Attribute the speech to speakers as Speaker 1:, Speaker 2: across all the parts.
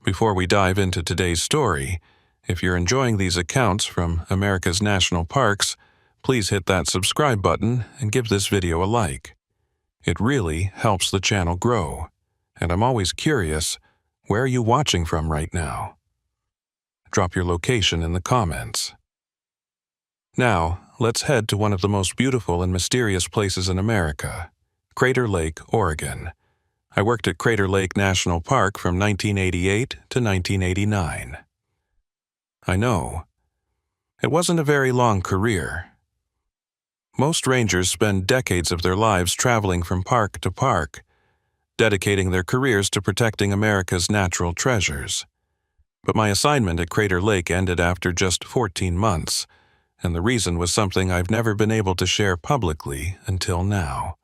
Speaker 1: Before we dive into today's story, if you're enjoying these accounts from America's national parks, please hit that subscribe button and give this video a like. It really helps the channel grow, and I'm always curious, where are you watching from right now? Drop your location in the comments. Now, let's head to one of the most beautiful and mysterious places in America, Crater Lake, Oregon. I worked at Crater Lake National Park from 1988 to 1989. I know. It wasn't a very long career. Most rangers spend decades of their lives traveling from park to park, dedicating their careers to protecting America's natural treasures. But my assignment at Crater Lake ended after just 14 months, and the reason was something I've never been able to share publicly until now.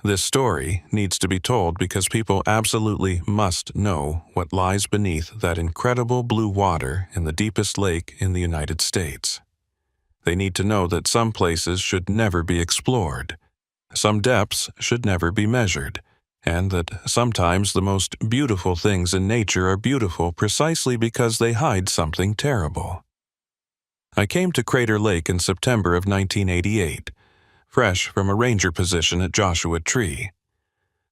Speaker 1: This story needs to be told because people absolutely must know what lies beneath that incredible blue water in the deepest lake in the United States. They need to know that some places should never be explored, some depths should never be measured, and that sometimes the most beautiful things in nature are beautiful precisely because they hide something terrible. I came to Crater Lake in September of 1988, fresh from a ranger position at Joshua Tree.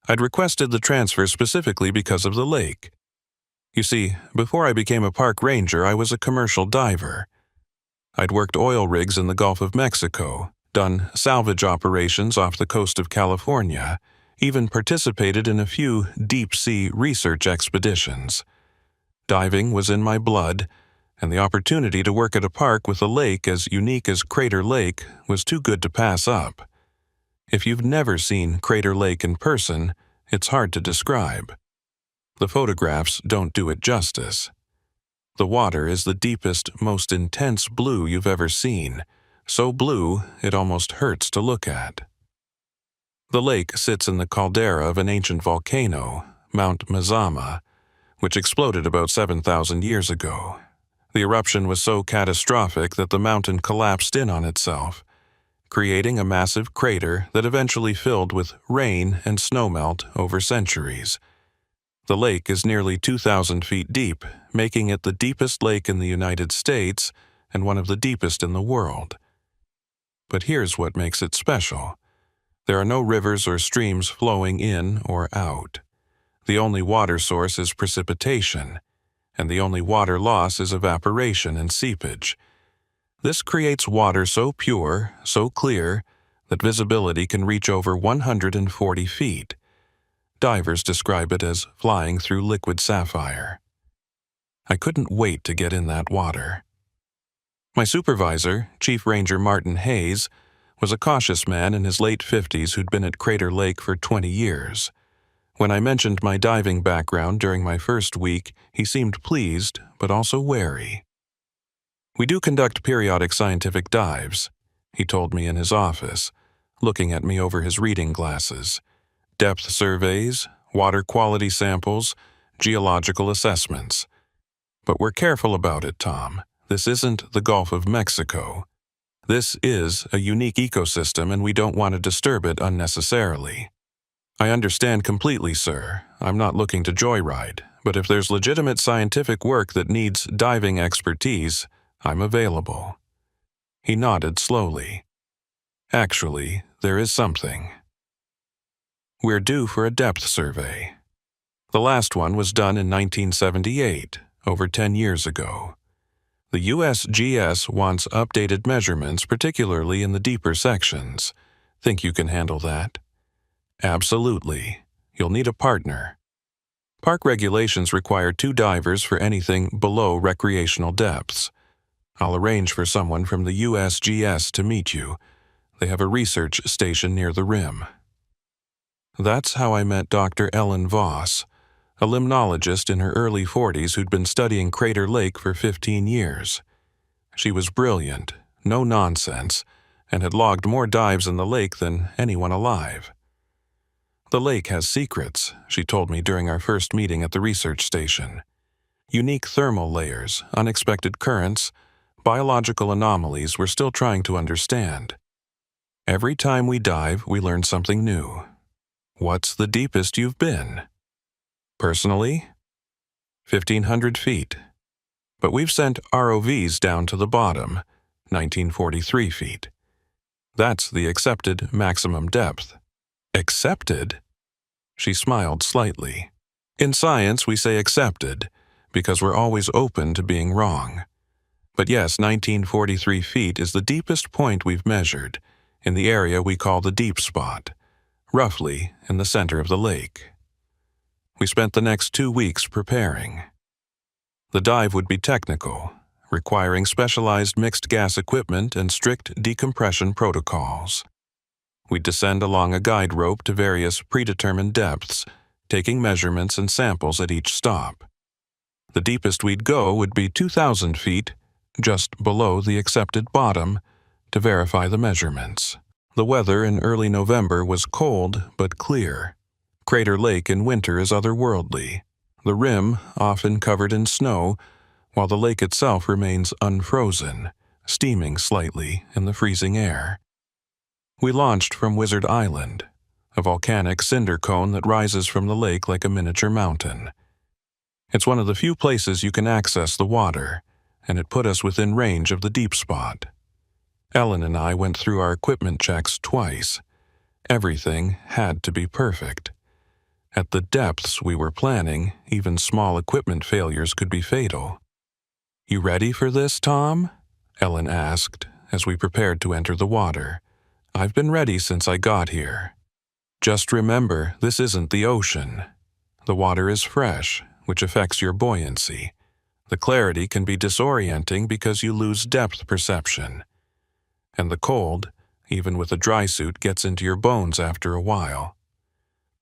Speaker 1: I'd requested the transfer specifically because of the lake. You see, before I became a park ranger, I was a commercial diver. I'd worked oil rigs in the Gulf of Mexico, done salvage operations off the coast of California, even participated in a few deep-sea research expeditions. Diving was in my blood, and the opportunity to work at a park with a lake as unique as Crater Lake was too good to pass up. If you've never seen Crater Lake in person, it's hard to describe. The photographs don't do it justice. The water is the deepest, most intense blue you've ever seen, so blue it almost hurts to look at. The lake sits in the caldera of an ancient volcano, Mount Mazama, which exploded about 7,000 years ago. The eruption was so catastrophic that the mountain collapsed in on itself, creating a massive crater that eventually filled with rain and snowmelt over centuries. The lake is nearly 2,000 feet deep, making it the deepest lake in the United States and one of the deepest in the world. But here's what makes it special. There are no rivers or streams flowing in or out. The only water source is precipitation, and the only water loss is evaporation and seepage. This creates water so pure, so clear, that visibility can reach over 140 feet. Divers describe it as flying through liquid sapphire. I couldn't wait to get in that water. My supervisor, Chief Ranger Martin Hayes, was a cautious man in his late 50s who'd been at Crater Lake for 20 years. When I mentioned my diving background during my first week, he seemed pleased, but also wary. "We do conduct periodic scientific dives," he told me in his office, looking at me over his reading glasses. "Depth surveys, water quality samples, geological assessments. But we're careful about it, Tom. This isn't the Gulf of Mexico. This is a unique ecosystem, and we don't want to disturb it unnecessarily." "I understand completely, sir. I'm not looking to joyride, but if there's legitimate scientific work that needs diving expertise, I'm available." He nodded slowly. "Actually, there is something. We're due for a depth survey. The last one was done in 1978, over 10 years ago. The USGS wants updated measurements, particularly in the deeper sections. Think you can handle that?" "Absolutely. You'll need a partner. Park regulations require 2 divers for anything below recreational depths. I'll arrange for someone from the USGS to meet you. They have a research station near the rim." That's how I met Dr. Ellen Voss, a limnologist in her early 40s who'd been studying Crater Lake for 15 years. She was brilliant, no nonsense, and had logged more dives in the lake than anyone alive. "The lake has secrets," she told me during our first meeting at the research station. "Unique thermal layers, unexpected currents, biological anomalies we're still trying to understand. Every time we dive, we learn something new." "What's the deepest you've been?" "Personally, 1,500 feet. But we've sent ROVs down to the bottom, 1,943 feet. That's the accepted maximum depth. Accepted? She smiled slightly. In science, we say accepted, because we're always open to being wrong. But yes, 1,943 feet is the deepest point we've measured, in the area we call the deep spot, roughly in the center of the lake. We spent the next 2 weeks preparing. The dive would be technical, requiring specialized mixed gas equipment and strict decompression protocols. We'd descend along a guide rope to various predetermined depths, taking measurements and samples at each stop. The deepest we'd go would be 2,000 feet, just below the accepted bottom, to verify the measurements. The weather in early November was cold but clear. Crater Lake in winter is otherworldly, the rim often covered in snow, while the lake itself remains unfrozen, steaming slightly in the freezing air. We launched from Wizard Island, a volcanic cinder cone that rises from the lake like a miniature mountain. It's one of the few places you can access the water, and it put us within range of the deep spot. Ellen and I went through our equipment checks twice. Everything had to be perfect. At the depths we were planning, even small equipment failures could be fatal. "You ready for this, Tom?" Ellen asked as we prepared to enter the water. "I've been ready since I got here. Just remember, this isn't the ocean. The water is fresh, which affects your buoyancy. The clarity can be disorienting because you lose depth perception. And the cold, even with a dry suit, gets into your bones after a while.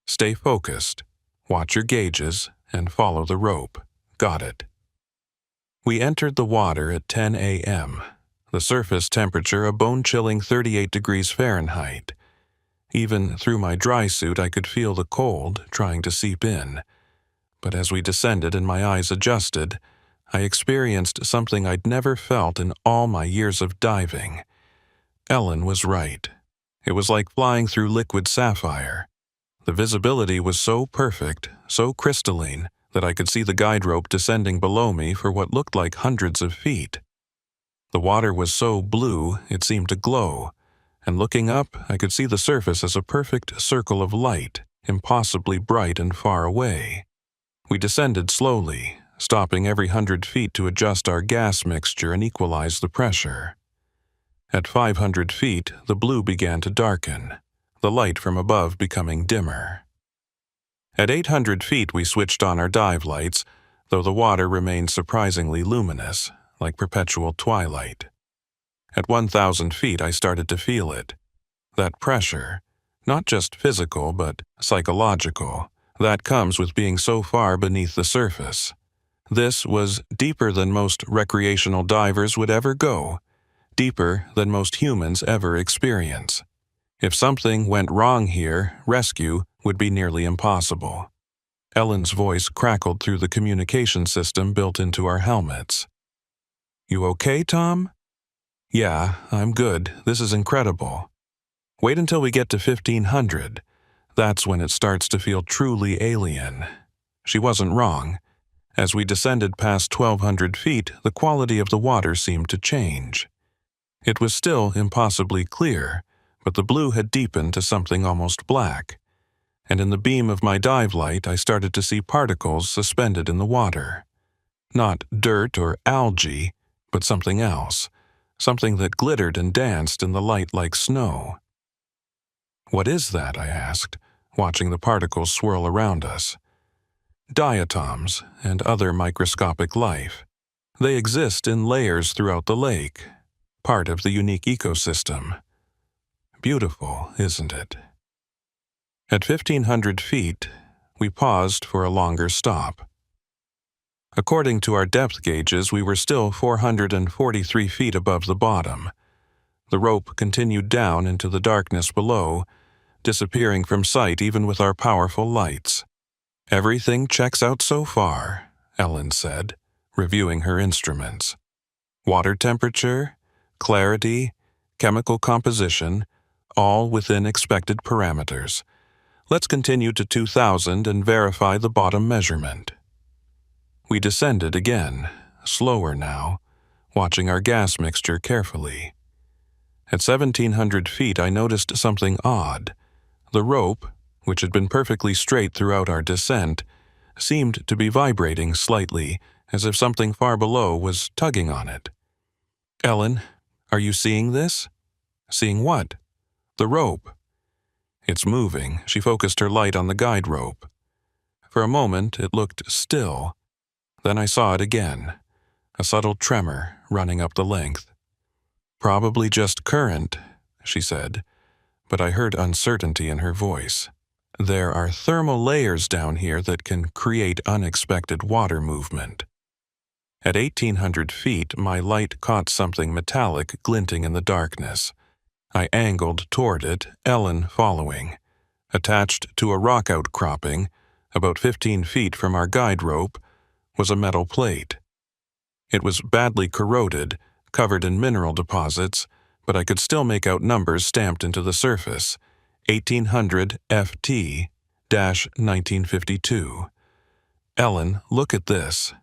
Speaker 1: Stay focused, watch your gauges, and follow the rope. Got it?" We entered the water at 10 a.m., the surface temperature a bone-chilling 38 degrees Fahrenheit. Even through my dry suit, I could feel the cold trying to seep in. But as we descended and my eyes adjusted, I experienced something I'd never felt in all my years of diving. Ellen was right. It was like flying through liquid sapphire. The visibility was so perfect, so crystalline, that I could see the guide rope descending below me for what looked like hundreds of feet. The water was so blue it seemed to glow, and looking up, I could see the surface as a perfect circle of light, impossibly bright and far away. We descended slowly, stopping every 100 feet to adjust our gas mixture and equalize the pressure. At 500 feet, the blue began to darken, the light from above becoming dimmer. At 800 feet, we switched on our dive lights, though the water remained surprisingly luminous, like perpetual twilight. At 1,000 feet, I started to feel it. That pressure, not just physical but psychological, that comes with being so far beneath the surface. This was deeper than most recreational divers would ever go, deeper than most humans ever experience. If something went wrong here, rescue would be nearly impossible. Ellen's voice crackled through the communication system built into our helmets. "You okay, Tom?" "Yeah, I'm good. This is incredible. Wait until we get to 1,500. That's when it starts to feel truly alien." She wasn't wrong. As we descended past 1,200 feet, the quality of the water seemed to change. It was still impossibly clear, but the blue had deepened to something almost black. And in the beam of my dive light, I started to see particles suspended in the water. Not dirt or algae, but something else, something that glittered and danced in the light like snow. "What is that?" I asked, watching the particles swirl around us. "Diatoms and other microscopic life. They exist in layers throughout the lake, part of the unique ecosystem. Beautiful, isn't it?" At 1,500 feet, we paused for a longer stop. According to our depth gauges, we were still 443 feet above the bottom. The rope continued down into the darkness below, disappearing from sight even with our powerful lights. "Everything checks out so far," Ellen said, reviewing her instruments. "Water temperature, clarity, chemical composition, all within expected parameters. Let's continue to 2,000 and verify the bottom measurement." We descended again, slower now, watching our gas mixture carefully. At 1,700 feet, I noticed something odd. The rope, which had been perfectly straight throughout our descent, seemed to be vibrating slightly, as if something far below was tugging on it. "Ellen, are you seeing this?" "Seeing what?" "The rope." "It's moving." She focused her light on the guide rope. For a moment, it looked still. Then I saw it again, a subtle tremor running up the length. "Probably just current," she said, but I heard uncertainty in her voice. "There are thermal layers down here that can create unexpected water movement." At 1,800 feet, my light caught something metallic glinting in the darkness. I angled toward it, Ellen following. Attached to a rock outcropping, about 15 feet from our guide rope, was a metal plate. It was badly corroded, covered in mineral deposits, but I could still make out numbers stamped into the surface. 1800 FT-1952. "Ellen, look at this."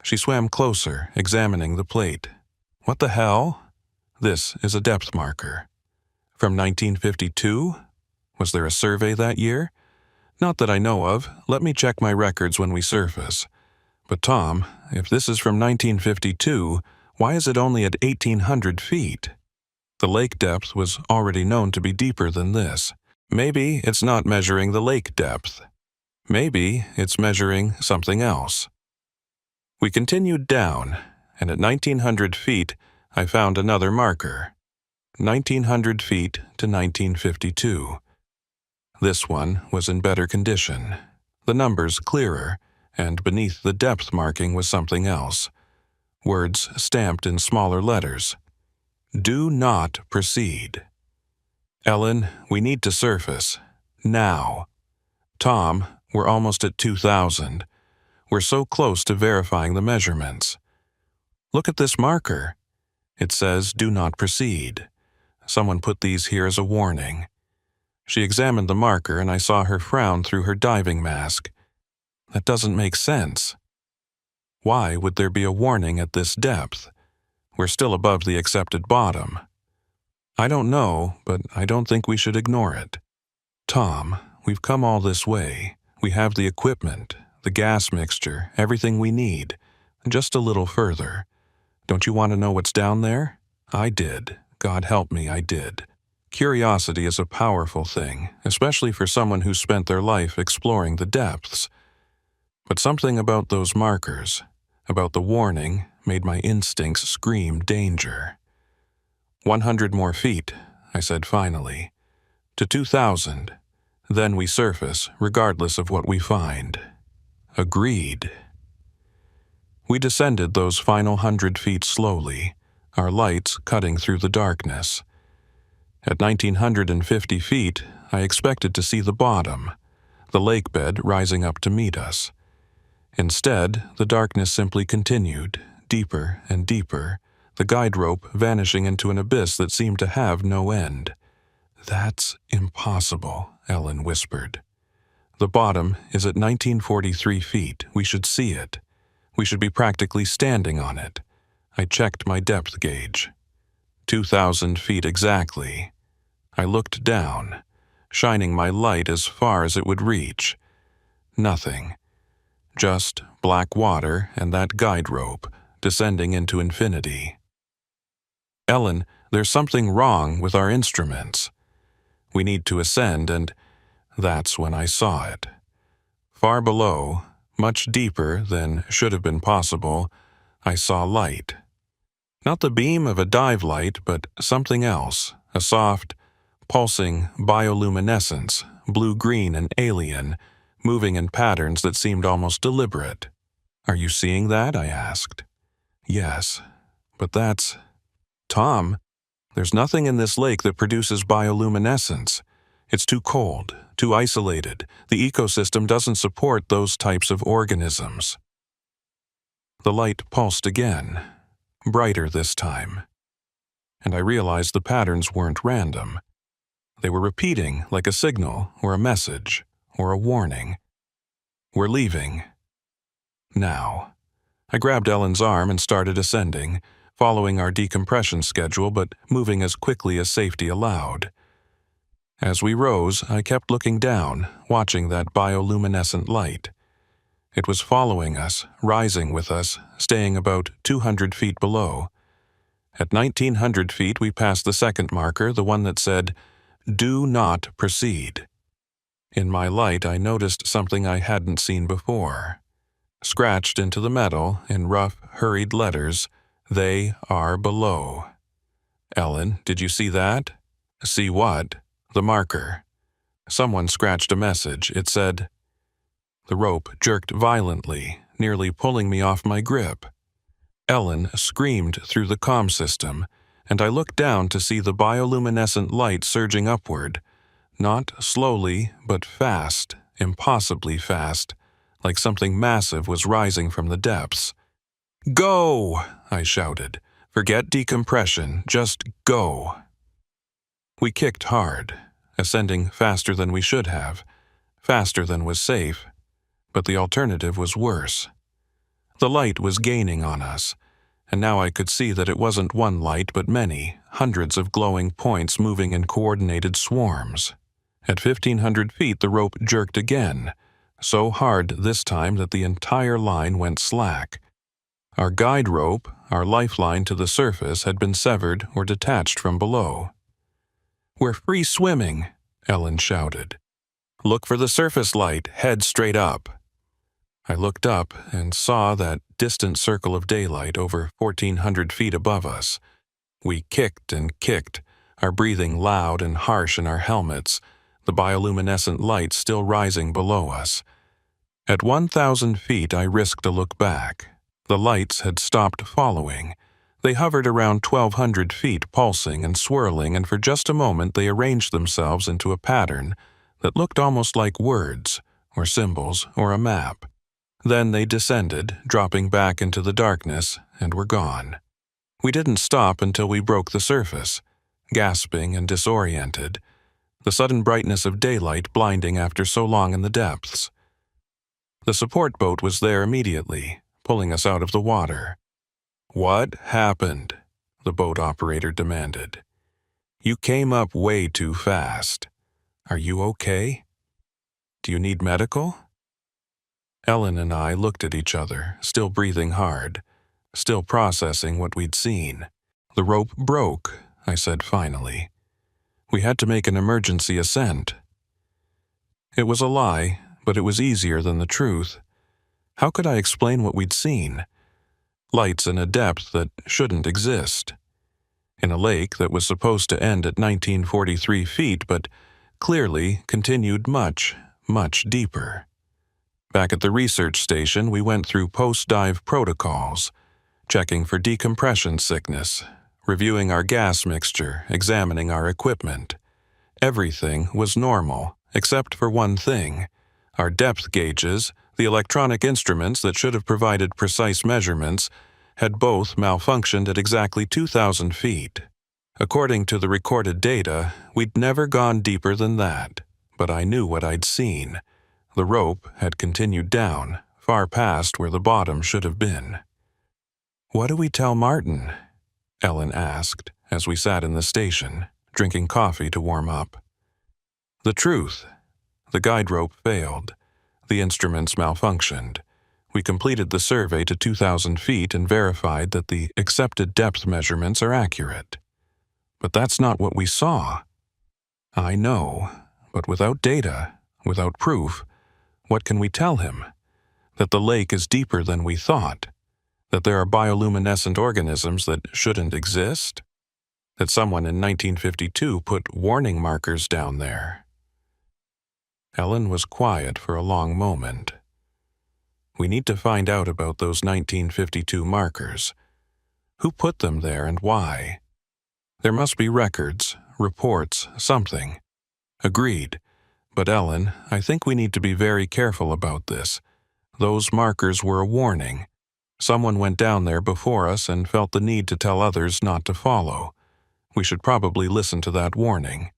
Speaker 1: She swam closer, examining the plate. "What the hell?" "This is a depth marker." "From 1952? Was there a survey that year?" "Not that I know of. Let me check my records when we surface." "But Tom, if this is from 1952, why is it only at 1,800 feet? The lake depth was already known to be deeper than this. Maybe it's not measuring the lake depth. Maybe it's measuring something else." We continued down, and at 1,900 feet, I found another marker. 1,900 feet to 1952. This one was in better condition, the numbers clearer, and beneath the depth marking was something else. Words stamped in smaller letters. "Do not proceed." "Ellen, we need to surface. Now." "Tom, we're almost at 2,000. We're so close to verifying the measurements." "Look at this marker. It says, 'Do not proceed.' Someone put these here as a warning." She examined the marker, and I saw her frown through her diving mask. "That doesn't make sense. Why would there be a warning at this depth? We're still above the accepted bottom." "I don't know, but I don't think we should ignore it." "Tom, we've come all this way. We have the equipment, the gas mixture, everything we need. Just a little further. Don't you want to know what's down there?" I did. God help me, I did. Curiosity is a powerful thing, especially for someone who spent their life exploring the depths. But something about those markers, about the warning, made my instincts scream danger. 100 more feet, I said finally. To 2,000. Then we surface, regardless of what we find. Agreed. We descended those final 100 feet slowly, our lights cutting through the darkness. At 1,950 feet, I expected to see the bottom, the lake bed rising up to meet us. Instead, the darkness simply continued, deeper and deeper, the guide rope vanishing into an abyss that seemed to have no end. "That's impossible," Ellen whispered. "The bottom is at 1,943 feet. We should see it. We should be practically standing on it." I checked my depth gauge. 2,000 feet exactly. I looked down, shining my light as far as it would reach. Nothing. Just black water and that guide rope, descending into infinity. "Ellen, there's something wrong with our instruments. We need to ascend," and that's when I saw it. Far below, much deeper than should have been possible, I saw light. Not the beam of a dive light, but something else, a soft, pulsing bioluminescence, blue-green and alien, moving in patterns that seemed almost deliberate. "Are you seeing that?" I asked. "Yes, but that's—" "Tom, there's nothing in this lake that produces bioluminescence. It's too cold, too isolated. The ecosystem doesn't support those types of organisms." The light pulsed again, brighter this time, and I realized the patterns weren't random. They were repeating like a signal or a message or a warning. "We're leaving." Now. I grabbed Ellen's arm and started ascending, following our decompression schedule but moving as quickly as safety allowed. As we rose, I kept looking down, watching that bioluminescent light. It was following us, rising with us, staying about 200 feet below. At 1900 feet, we passed the second marker, the one that said, "Do not proceed." In my light, I noticed something I hadn't seen before. Scratched into the metal, in rough, hurried letters, "They are below." "Ellen, did you see that?" "See what?" "The marker." Someone scratched a message. It said, The rope jerked violently, nearly pulling me off my grip. Ellen screamed through the comm system, and I looked down to see the bioluminescent light surging upward, not slowly, but fast, impossibly fast, like something massive was rising from the depths. "Go!" I shouted. "Forget decompression, just go." We kicked hard, ascending faster than we should have, faster than was safe, but the alternative was worse. The light was gaining on us, and now I could see that it wasn't one light but many, hundreds of glowing points moving in coordinated swarms. At 1500 feet the rope jerked again, so hard this time that the entire line went slack. Our guide rope, our lifeline to the surface, had been severed or detached from below. "We're free swimming," Ellen shouted. "Look for the surface light, head straight up." I looked up and saw that distant circle of daylight over 1400 feet above us. We kicked and kicked, our breathing loud and harsh in our helmets, the bioluminescent light still rising below us. At 1000 feet I risked a look back. The lights had stopped following. They hovered around 1200 feet, pulsing and swirling, and for just a moment they arranged themselves into a pattern that looked almost like words, or symbols, or a map. Then they descended, dropping back into the darkness, and were gone. We didn't stop until we broke the surface, gasping and disoriented, the sudden brightness of daylight blinding after so long in the depths. The support boat was there immediately, pulling us out of the water. "What happened?" the boat operator demanded. "You came up way too fast. Are you okay? Do you need medical?" Ellen and I looked at each other, still breathing hard, still processing what we'd seen. "The rope broke," I said finally. "We had to make an emergency ascent." It was a lie, but it was easier than the truth. How could I explain what we'd seen? Lights in a depth that shouldn't exist. In a lake that was supposed to end at 1943 feet, but clearly continued much, much deeper. Back at the research station, we went through post-dive protocols, checking for decompression sickness, reviewing our gas mixture, examining our equipment. Everything was normal, except for one thing. Our depth gauges, the electronic instruments that should have provided precise measurements, had both malfunctioned at exactly 2000 feet. According to the recorded data, we'd never gone deeper than that, but I knew what I'd seen. The rope had continued down, far past where the bottom should have been. "What do we tell Martin?" Ellen asked as we sat in the station, drinking coffee to warm up. "The truth. The guide rope failed. The instruments malfunctioned. We completed the survey to 2000 feet and verified that the accepted depth measurements are accurate. But that's not what we saw." "I know, but without data, without proof, what can we tell him? That the lake is deeper than we thought? That there are bioluminescent organisms that shouldn't exist? That someone in 1952 put warning markers down there?" Ellen was quiet for a long moment. "We need to find out about those 1952 markers. Who put them there and why? There must be records, reports, something." "Agreed. But Ellen, I think we need to be very careful about this. Those markers were a warning. Someone went down there before us and felt the need to tell others not to follow. We should probably listen to that warning.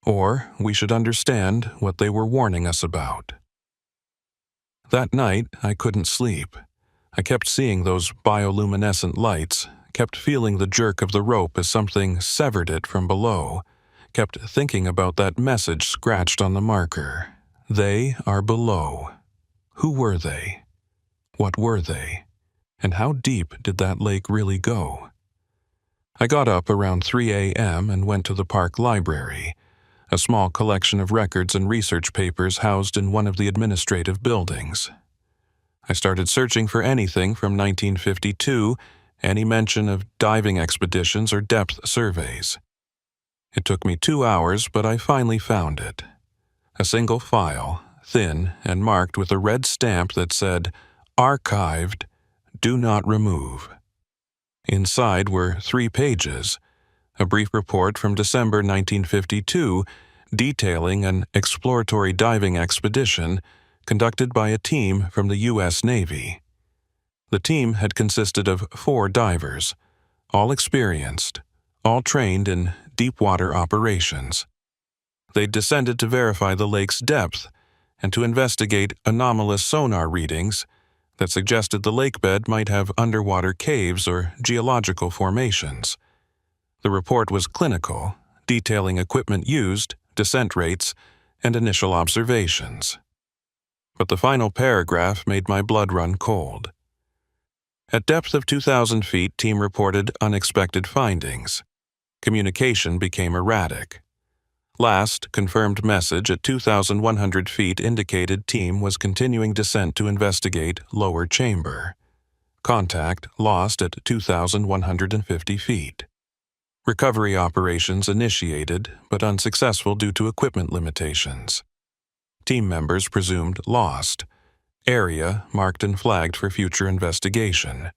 Speaker 1: Or we should understand what they were warning us about." That night, I couldn't sleep. I kept seeing those bioluminescent lights, kept feeling the jerk of the rope as something severed it from below, kept thinking about that message scratched on the marker. They are below. Who were they? What were they? And how deep did that lake really go? I got up around 3 a.m. and went to the park library, a small collection of records and research papers housed in one of the administrative buildings. I started searching for anything from 1952, any mention of diving expeditions or depth surveys. It took me 2 hours, but I finally found it. A single file, thin and marked with a red stamp that said, "Archived, do not remove." Inside were 3 pages, a brief report from December 1952 detailing an exploratory diving expedition conducted by a team from the U.S. Navy. The team had consisted of 4 divers, all experienced, all trained in deep-water operations. They descended to verify the lake's depth and to investigate anomalous sonar readings that suggested the lakebed might have underwater caves or geological formations. The report was clinical, detailing equipment used, descent rates, and initial observations. But the final paragraph made my blood run cold. At depth of 2,000 feet, team reported unexpected findings. Communication became erratic. Last confirmed message at 2,100 feet indicated team was continuing descent to investigate lower chamber. Contact lost at 2,150 feet. Recovery operations initiated, but unsuccessful due to equipment limitations. Team members presumed lost. Area marked and flagged for future investigation.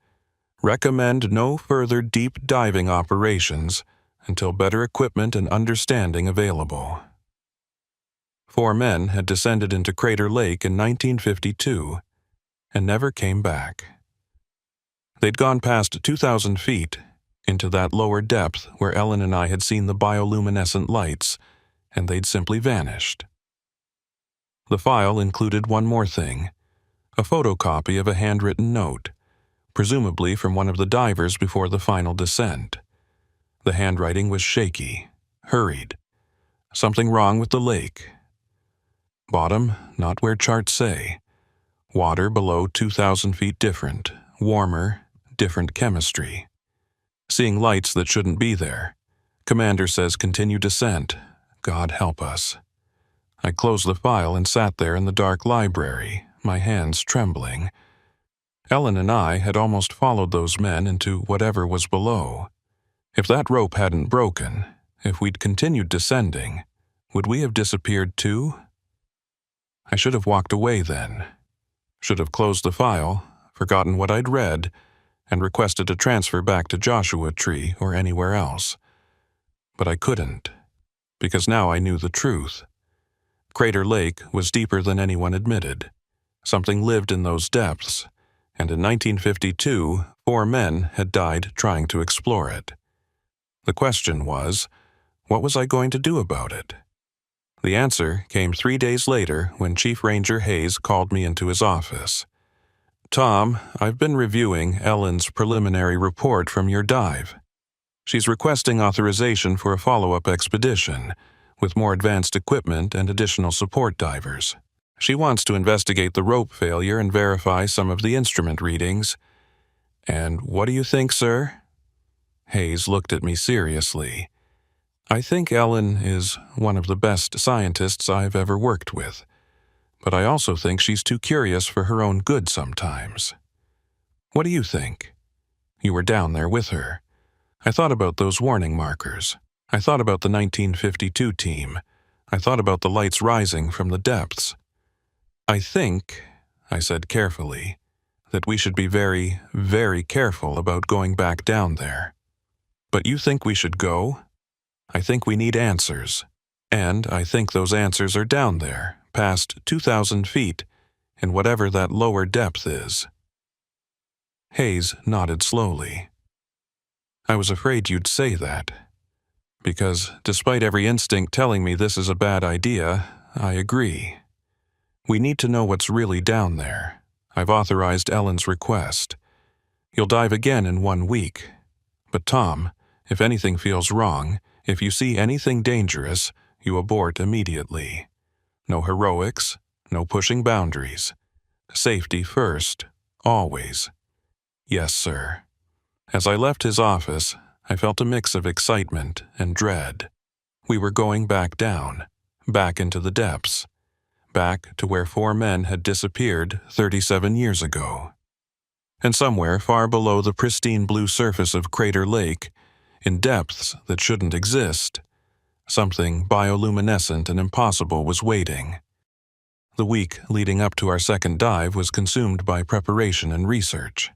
Speaker 1: Recommend no further deep diving operations until better equipment and understanding available. 4 men had descended into Crater Lake in 1952 and never came back. They'd gone past 2,000 feet into that lower depth where Ellen and I had seen the bioluminescent lights, and they'd simply vanished. The file included one more thing, a photocopy of a handwritten note, presumably from one of the divers before the final descent. The handwriting was shaky, hurried. Something wrong with the lake. Bottom, not where charts say. Water below 2,000 feet different, warmer, different chemistry. Seeing lights that shouldn't be there. Commander says continue descent. God help us. I closed the file and sat there in the dark library, my hands trembling. Ellen and I had almost followed those men into whatever was below. If that rope hadn't broken, if we'd continued descending, would we have disappeared too? I should have walked away then. Should have closed the file, forgotten what I'd read, and requested a transfer back to Joshua Tree or anywhere else. But I couldn't, because now I knew the truth. Crater Lake was deeper than anyone admitted. Something lived in those depths, and in 1952, 4 men had died trying to explore it. The question was, what was I going to do about it? The answer came 3 days later when Chief Ranger Hayes called me into his office. "Tom, I've been reviewing Ellen's preliminary report from your dive. She's requesting authorization for a follow-up expedition with more advanced equipment and additional support divers. She wants to investigate the rope failure and verify some of the instrument readings. And what do you think, sir?" Hayes looked at me seriously. "I think Ellen is one of the best scientists I've ever worked with, but I also think she's too curious for her own good sometimes. What do you think? You were down there with her. I thought about those warning markers. I thought about the 1952 team. I thought about the lights rising from the depths. I think," I said carefully, "that we should be very, very careful about going back down there. But you think we should go? I think we need answers. And I think those answers are down there, past 2,000 feet, in whatever that lower depth is." Hayes nodded slowly. "I was afraid you'd say that. Because, despite every instinct telling me this is a bad idea, I agree. We need to know what's really down there. I've authorized Ellen's request. You'll dive again in 1 week. But Tom, if anything feels wrong, if you see anything dangerous, you abort immediately. No heroics, no pushing boundaries. Safety first, always. Yes, sir. As I left his office, I felt a mix of excitement and dread. We were going back down, back into the depths, back to where 4 men had disappeared 37 years ago. And somewhere far below the pristine blue surface of Crater Lake, in depths that shouldn't exist, something bioluminescent and impossible was waiting. The week leading up to our second dive was consumed by preparation and research.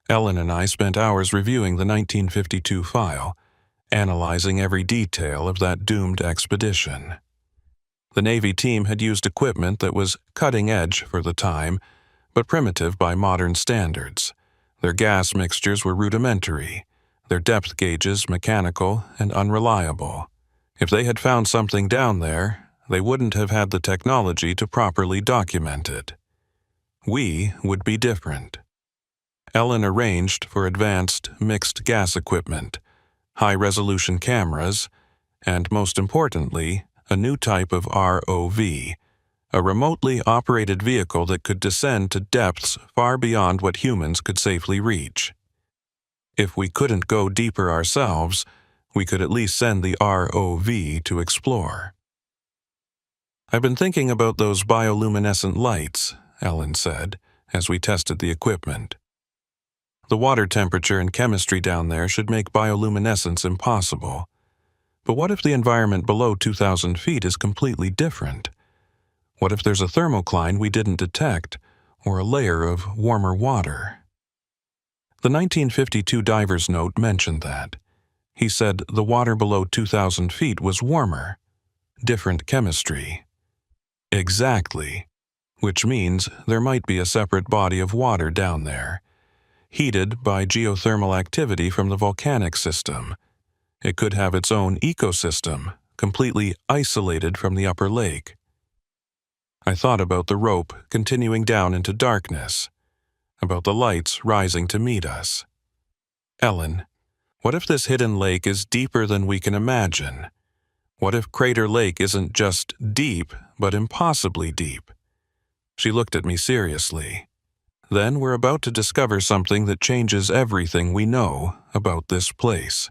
Speaker 1: Ellen and I spent hours reviewing the 1952 file, analyzing every detail of that doomed expedition. The Navy team had used equipment that was cutting edge for the time, but primitive by modern standards. Their gas mixtures were rudimentary, their depth gauges mechanical and unreliable. If they had found something down there, they wouldn't have had the technology to properly document it. We would be different. Ellen arranged for advanced mixed gas equipment, high-resolution cameras, and most importantly, a new type of ROV, a remotely operated vehicle that could descend to depths far beyond what humans could safely reach. If we couldn't go deeper ourselves, we could at least send the ROV to explore. I've been thinking about those bioluminescent lights, Ellen said, as we tested the equipment. The water temperature and chemistry down there should make bioluminescence impossible. But what if the environment below 2,000 feet is completely different? What if there's a thermocline we didn't detect, or a layer of warmer water? The 1952 diver's note mentioned that. He said the water below 2,000 feet was warmer. Different chemistry. Exactly. Which means there might be a separate body of water down there, heated by geothermal activity from the volcanic system. It could have its own ecosystem, completely isolated from the upper lake. I thought about the rope continuing down into darkness, about the lights rising to meet us. Ellen, what if this hidden lake is deeper than we can imagine? What if Crater Lake isn't just deep, but impossibly deep? She looked at me seriously. Then we're about to discover something that changes everything we know about this place.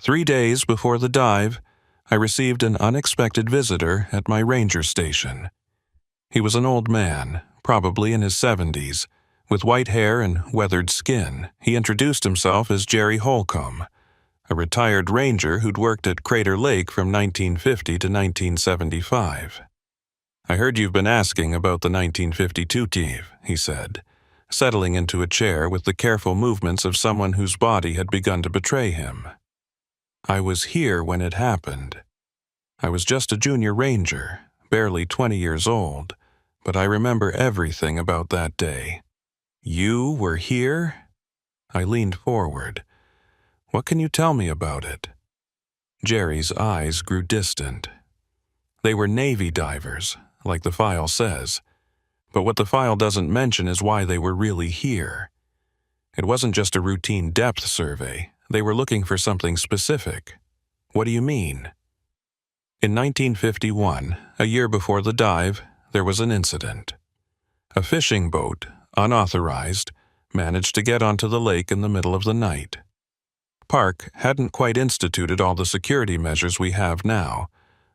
Speaker 1: 3 days before the dive, I received an unexpected visitor at my ranger station. He was an old man, probably in his 70s, with white hair and weathered skin. He introduced himself as Jerry Holcomb, a retired ranger who'd worked at Crater Lake from 1950 to 1975. "I heard you've been asking about the 1952 team," he said, settling into a chair with the careful movements of someone whose body had begun to betray him. "I was here when it happened. I was just a junior ranger, barely 20 years old, but I remember everything about that day." "You were here?" I leaned forward. "What can you tell me about it?" Jerry's eyes grew distant. They were Navy divers, like the file says. But what the file doesn't mention is why they were really here. It wasn't just a routine depth survey. They were looking for something specific. "What do you mean?" In 1951, a year before the dive, there was an incident. A fishing boat, unauthorized, managed to get onto the lake in the middle of the night. Park hadn't quite instituted all the security measures we have now.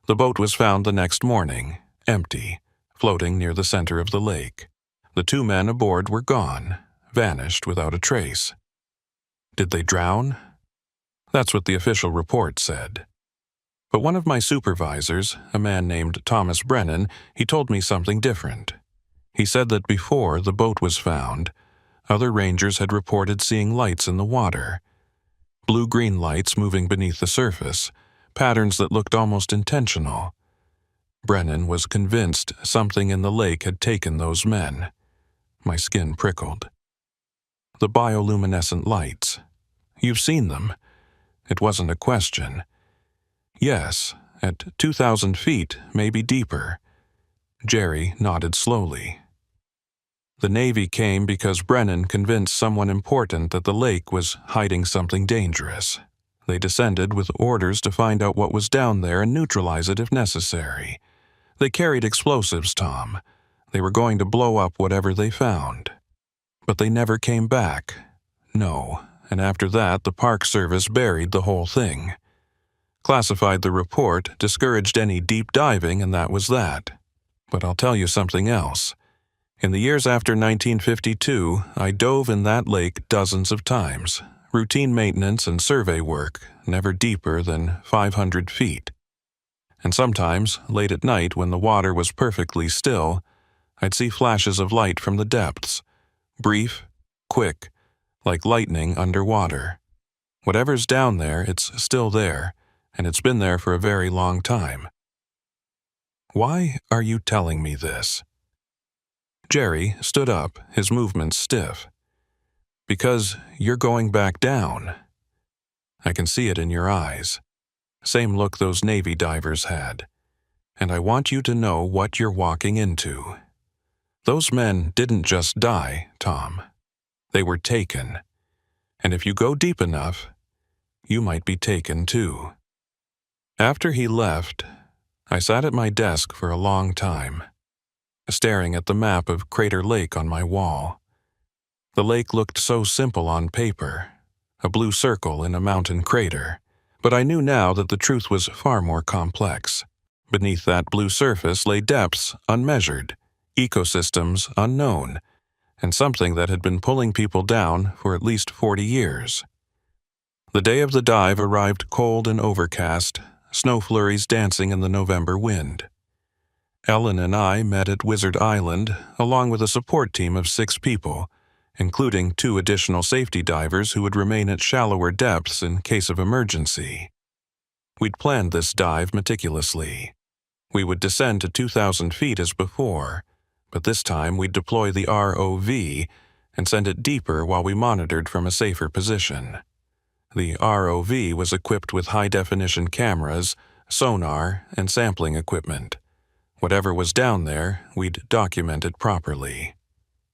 Speaker 1: The boat was found the next morning, empty, floating near the center of the lake. The 2 men aboard were gone, vanished without a trace. Did they drown? That's what the official report said. But one of my supervisors, a man named Thomas Brennan, he told me something different. He said that before the boat was found, other rangers had reported seeing lights in the water. Blue-green lights moving beneath the surface, patterns that looked almost intentional. Brennan was convinced something in the lake had taken those men. My skin prickled. The bioluminescent lights. You've seen them. It wasn't a question. Yes, at 2,000 feet, maybe deeper. Jerry nodded slowly. The Navy came because Brennan convinced someone important that the lake was hiding something dangerous. They descended with orders to find out what was down there and neutralize it if necessary. They carried explosives, Tom. They were going to blow up whatever they found. But they never came back. No, and after that the Park Service buried the whole thing. Classified the report, discouraged any deep diving, and that was that. But I'll tell you something else. In the years after 1952, I dove in that lake dozens of times. Routine maintenance and survey work, never deeper than 500 feet. And sometimes, late at night when the water was perfectly still, I'd see flashes of light from the depths. Brief, quick, like lightning underwater. Whatever's down there, it's still there, and it's been there for a very long time. Why are you telling me this? Jerry stood up, his movements stiff. Because you're going back down. I can see it in your eyes. Same look those Navy divers had. And I want you to know what you're walking into. Those men didn't just die, Tom. They were taken. And if you go deep enough, you might be taken too. After he left, I sat at my desk for a long time, staring at the map of Crater Lake on my wall. The lake looked so simple on paper, a blue circle in a mountain crater, but I knew now that the truth was far more complex. Beneath that blue surface lay depths unmeasured, ecosystems unknown, and something that had been pulling people down for at least 40 years. The day of the dive arrived cold and overcast, snow flurries dancing in the November wind. Ellen and I met at Wizard Island, along with a support team of 6 people, including 2 additional safety divers who would remain at shallower depths in case of emergency. We'd planned this dive meticulously. We would descend to 2,000 feet as before, but this time we'd deploy the ROV and send it deeper while we monitored from a safer position. The ROV was equipped with high-definition cameras, sonar, and sampling equipment. Whatever was down there, we'd document it properly.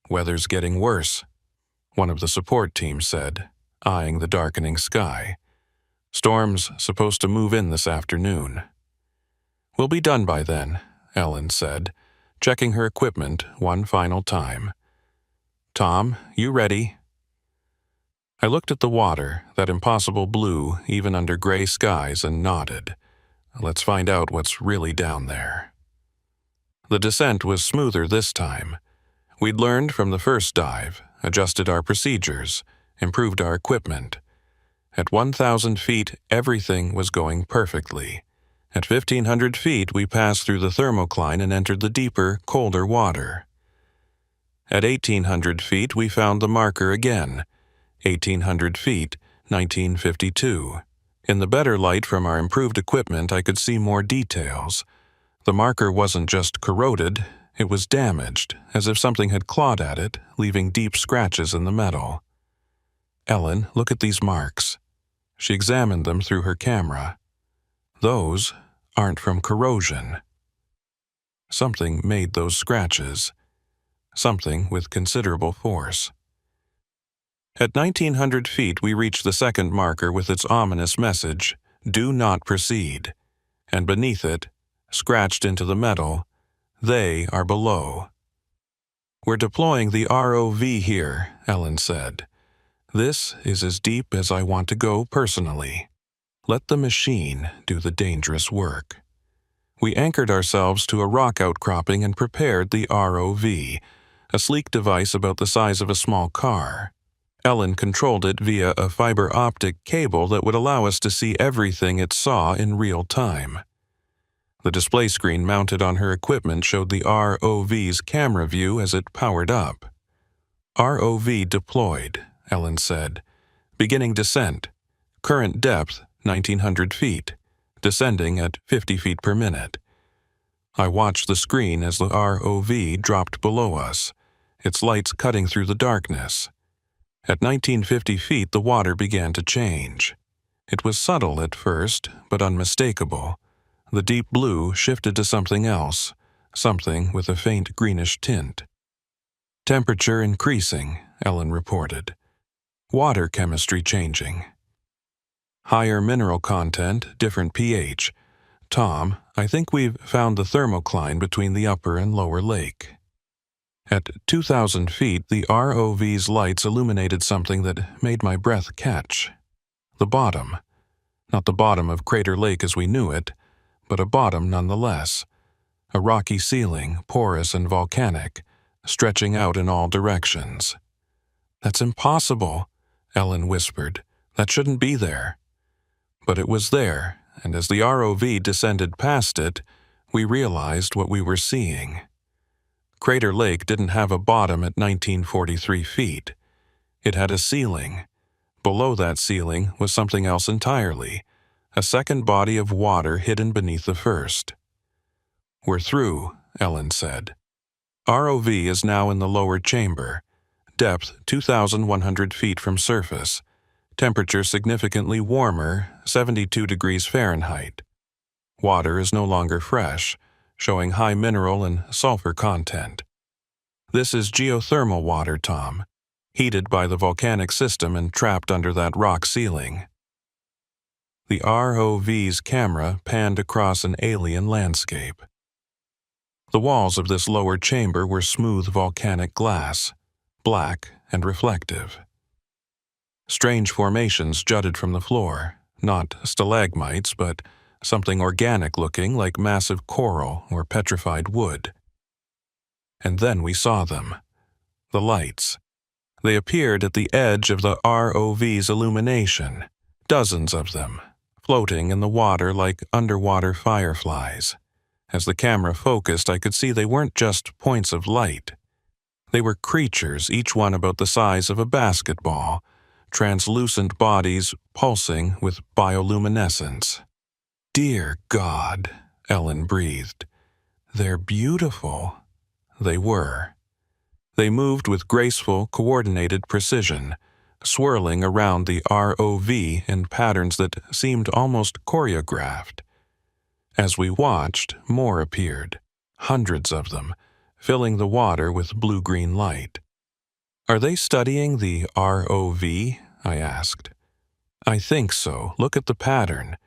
Speaker 1: "Weather's getting worse," one of the support teams said, eyeing the darkening sky. "Storm's supposed to move in this afternoon." "We'll be done by then," Ellen said, checking her equipment one final time. "Tom, you ready?" I looked at the water, that impossible blue even under gray skies, and nodded. Let's find out what's really down there. The descent was smoother this time. We'd learned from the first dive, adjusted our procedures, improved our equipment. At 1,000 feet, everything was going perfectly. At 1,500 feet, we passed through the thermocline and entered the deeper, colder water. At 1,800 feet, we found the marker again. 1,800 feet, 1952. In the better light from our improved equipment, I could see more details. The marker wasn't just corroded, it was damaged, as if something had clawed at it, leaving deep scratches in the metal. "Ellen, look at these marks." She examined them through her camera. "Those aren't from corrosion. Something made those scratches. Something with considerable force." At 1,900 feet, we reached the second marker with its ominous message, "Do not proceed," and beneath it, scratched into the metal, "They are below." "We're deploying the ROV here," Ellen said. "This is as deep as I want to go personally. Let the machine do the dangerous work." We anchored ourselves to a rock outcropping and prepared the ROV, a sleek device about the size of a small car. Ellen controlled it via a fiber optic cable that would allow us to see everything it saw in real time. The display screen mounted on her equipment showed the ROV's camera view as it powered up. "ROV deployed," Ellen said. "Beginning descent. Current depth, 1,900 feet. Descending at 50 feet per minute." I watched the screen as the ROV dropped below us, its lights cutting through the darkness. At 1,950 feet, the water began to change. It was subtle at first, but unmistakable. The deep blue shifted to something else, something with a faint greenish tint. Temperature increasing, Ellen reported. Water chemistry changing. Higher mineral content, different pH. Tom, I think we've found the thermocline between the upper and lower lake. At 2,000 feet, the ROV's lights illuminated something that made my breath catch. The bottom. Not the bottom of Crater Lake as we knew it, but a bottom nonetheless. A rocky ceiling, porous and volcanic, stretching out in all directions. "That's impossible," Ellen whispered. "That shouldn't be there." But it was there, and as the ROV descended past it, we realized what we were seeing. Crater Lake didn't have a bottom at 1943 feet. It had a ceiling. Below that ceiling was something else entirely, a second body of water hidden beneath the first. "We're through," Ellen said. ROV is now in the lower chamber. Depth 2,100 feet from surface. Temperature significantly warmer, 72 degrees Fahrenheit. Water is no longer fresh, showing high mineral and sulfur content. This is geothermal water, Tom, heated by the volcanic system and trapped under that rock ceiling. The ROV's camera panned across an alien landscape. The walls of this lower chamber were smooth volcanic glass, black and reflective. Strange formations jutted from the floor, not stalagmites, but something organic-looking like massive coral or petrified wood. And then we saw them. The lights. They appeared at the edge of the ROV's illumination, dozens of them, floating in the water like underwater fireflies. As the camera focused, I could see they weren't just points of light. They were creatures, each one about the size of a basketball, translucent bodies pulsing with bioluminescence. "Dear God," Ellen breathed. "They're beautiful." They were. They moved with graceful, coordinated precision, swirling around the ROV in patterns that seemed almost choreographed. As we watched, more appeared, hundreds of them, filling the water with blue-green light. "Are they studying the ROV?" I asked. "I think so. Look at the pattern.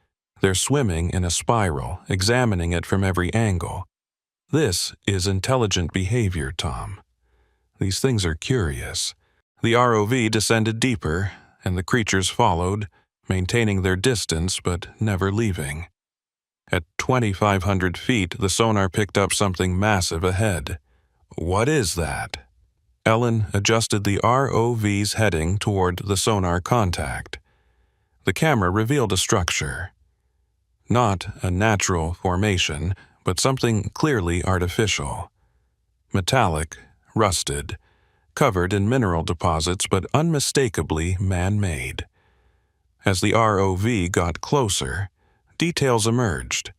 Speaker 1: They're swimming in a spiral, examining it from every angle. This is intelligent behavior, Tom. These things are curious." The ROV descended deeper, and the creatures followed, maintaining their distance but never leaving. At 2,500 feet, the sonar picked up something massive ahead. "What is that?" Ellen adjusted the ROV's heading toward the sonar contact. The camera revealed a structure. Not a natural formation, but something clearly artificial. Metallic, rusted, covered in mineral deposits but unmistakably man-made. As the ROV got closer, details emerged.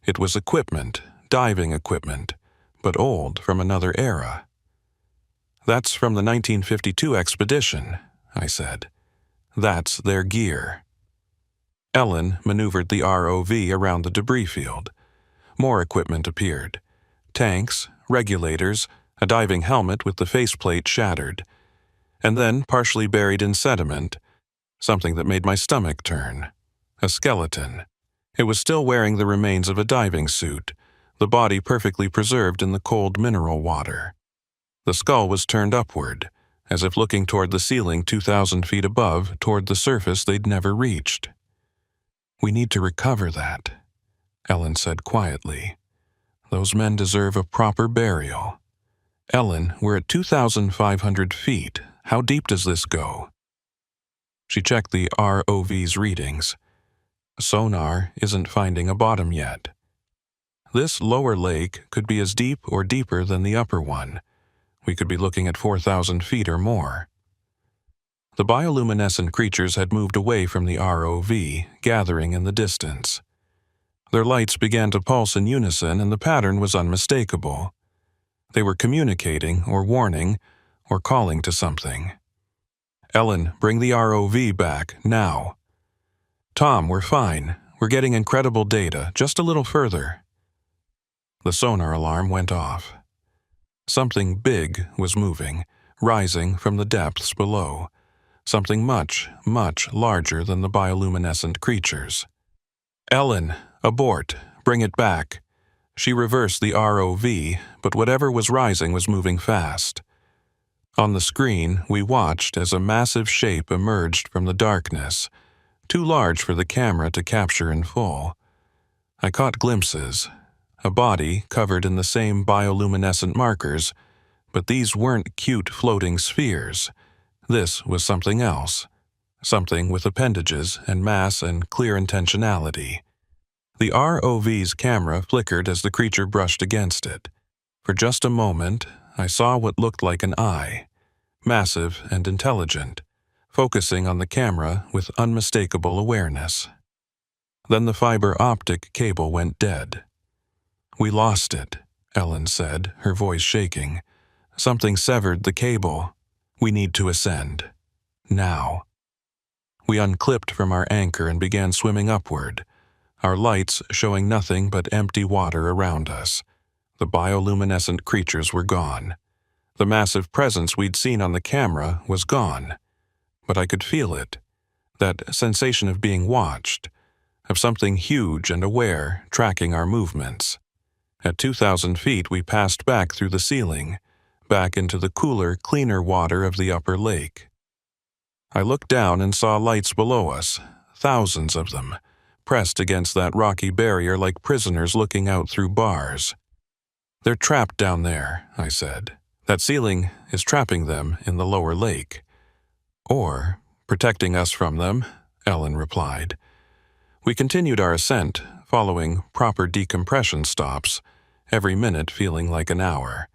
Speaker 1: It was equipment, diving equipment, but old from another era. "That's from the 1952 expedition," I said. "That's their gear." Ellen maneuvered the ROV around the debris field. More equipment appeared. Tanks, regulators, a diving helmet with the faceplate shattered. And then, partially buried in sediment, something that made my stomach turn. A skeleton. It was still wearing the remains of a diving suit, the body perfectly preserved in the cold mineral water. The skull was turned upward, as if looking toward the ceiling 2,000 feet above, toward the surface they'd never reached. "We need to recover that," Ellen said quietly. "Those men deserve a proper burial." "Ellen, we're at 2,500 feet. How deep does this go?" She checked the ROV's readings. Sonar isn't finding a bottom yet. This lower lake could be as deep or deeper than the upper one. We could be looking at 4,000 feet or more. The bioluminescent creatures had moved away from the ROV, gathering in the distance. Their lights began to pulse in unison, and the pattern was unmistakable. They were communicating, or warning, or calling to something. "Ellen, bring the ROV back, now." "Tom, we're fine. We're getting incredible data. Just a little further." The sonar alarm went off. Something big was moving, rising from the depths below. Something much, much larger than the bioluminescent creatures. "Ellen, abort. Bring it back." She reversed the ROV, but whatever was rising was moving fast. On the screen, we watched as a massive shape emerged from the darkness, too large for the camera to capture in full. I caught glimpses. A body covered in the same bioluminescent markers, but these weren't cute floating spheres. This was something else. Something with appendages and mass and clear intentionality. The ROV's camera flickered as the creature brushed against it. For just a moment, I saw what looked like an eye, massive and intelligent, focusing on the camera with unmistakable awareness. Then the fiber optic cable went dead. "We lost it," Ellen said, her voice shaking. "Something severed the cable. We need to ascend. Now." We unclipped from our anchor and began swimming upward, our lights showing nothing but empty water around us. The bioluminescent creatures were gone. The massive presence we'd seen on the camera was gone. But I could feel it, that sensation of being watched, of something huge and aware tracking our movements. At 2,000 feet, we passed back through the ceiling, back into the cooler, cleaner water of the upper lake. I looked down and saw lights below us, thousands of them, pressed against that rocky barrier like prisoners looking out through bars. "They're trapped down there," I said. "That ceiling is trapping them in the lower lake." "Or protecting us from them," Ellen replied. We continued our ascent, following proper decompression stops, every minute feeling like an hour.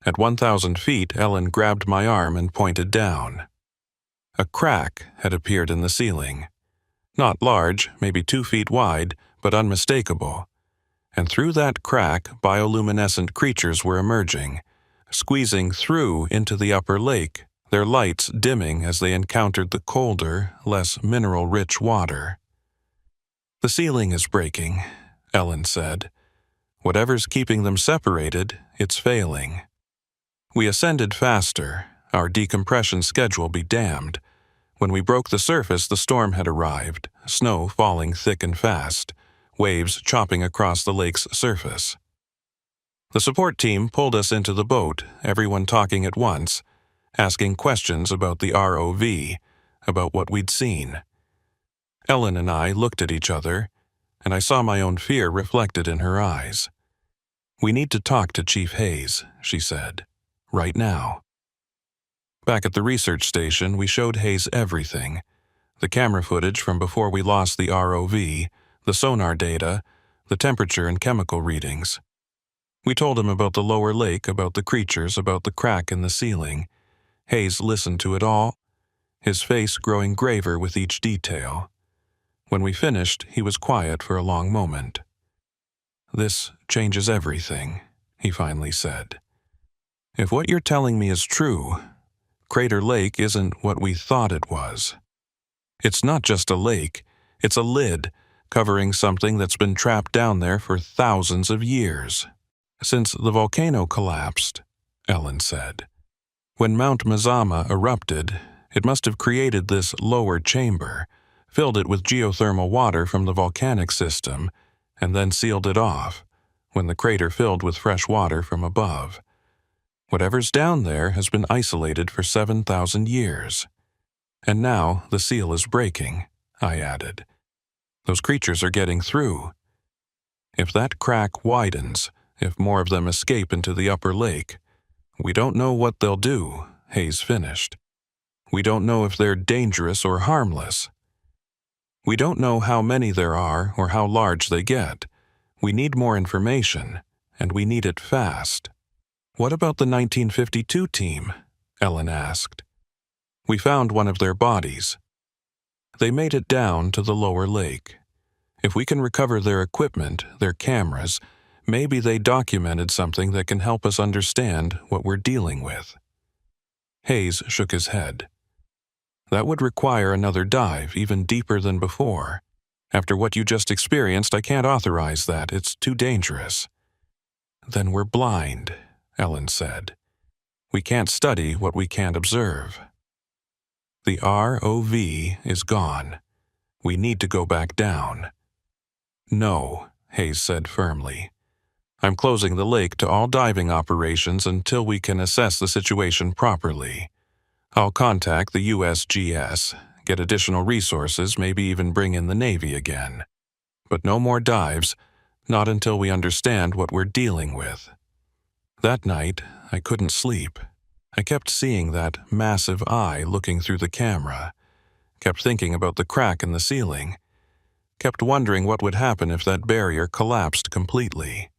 Speaker 1: At 1,000 feet, Ellen grabbed my arm and pointed down. A crack had appeared in the ceiling. Not large, maybe 2 feet wide, but unmistakable. And through that crack, bioluminescent creatures were emerging, squeezing through into the upper lake, their lights dimming as they encountered the colder, less mineral-rich water. "The ceiling is breaking," Ellen said. "Whatever's keeping them separated, it's failing." We ascended faster, our decompression schedule be damned. When we broke the surface, the storm had arrived, snow falling thick and fast, waves chopping across the lake's surface. The support team pulled us into the boat, everyone talking at once, asking questions about the ROV, about what we'd seen. Ellen and I looked at each other, and I saw my own fear reflected in her eyes. "We need to talk to Chief Hayes," she said. "Right now." Back at the research station, we showed Hayes everything. The camera footage from before we lost the ROV, the sonar data, the temperature and chemical readings. We told him about the lower lake, about the creatures, about the crack in the ceiling. Hayes listened to it all, his face growing graver with each detail. When we finished, he was quiet for a long moment. "This changes everything," he finally said. "If what you're telling me is true, Crater Lake isn't what we thought it was. It's not just a lake, it's a lid covering something that's been trapped down there for thousands of years. Since the volcano collapsed," Ellen said. "When Mount Mazama erupted, it must have created this lower chamber, filled it with geothermal water from the volcanic system, and then sealed it off, when the crater filled with fresh water from above. Whatever's down there has been isolated for 7,000 years. And now the seal is breaking," I added. "Those creatures are getting through. If that crack widens, if more of them escape into the upper lake, we don't know what they'll do," Hayes finished. "We don't know if they're dangerous or harmless. We don't know how many there are or how large they get. We need more information, and we need it fast." "What about the 1952 team?" Ellen asked. "We found one of their bodies. They made it down to the lower lake. If we can recover their equipment, their cameras, maybe they documented something that can help us understand what we're dealing with." Hayes shook his head. "That would require another dive, even deeper than before. After what you just experienced, I can't authorize that. It's too dangerous." "Then we're blind," Ellen said. We can't study what we can't observe. The ROV is gone. We need to go back down. No, Hayes said firmly. I'm closing the lake to all diving operations until we can assess the situation properly. I'll contact the USGS, get additional resources, maybe even bring in the Navy again. But no more dives, not until we understand what we're dealing with. That night, I couldn't sleep. I kept seeing that massive eye looking through the camera, kept thinking about the crack in the ceiling, kept wondering what would happen if that barrier collapsed completely.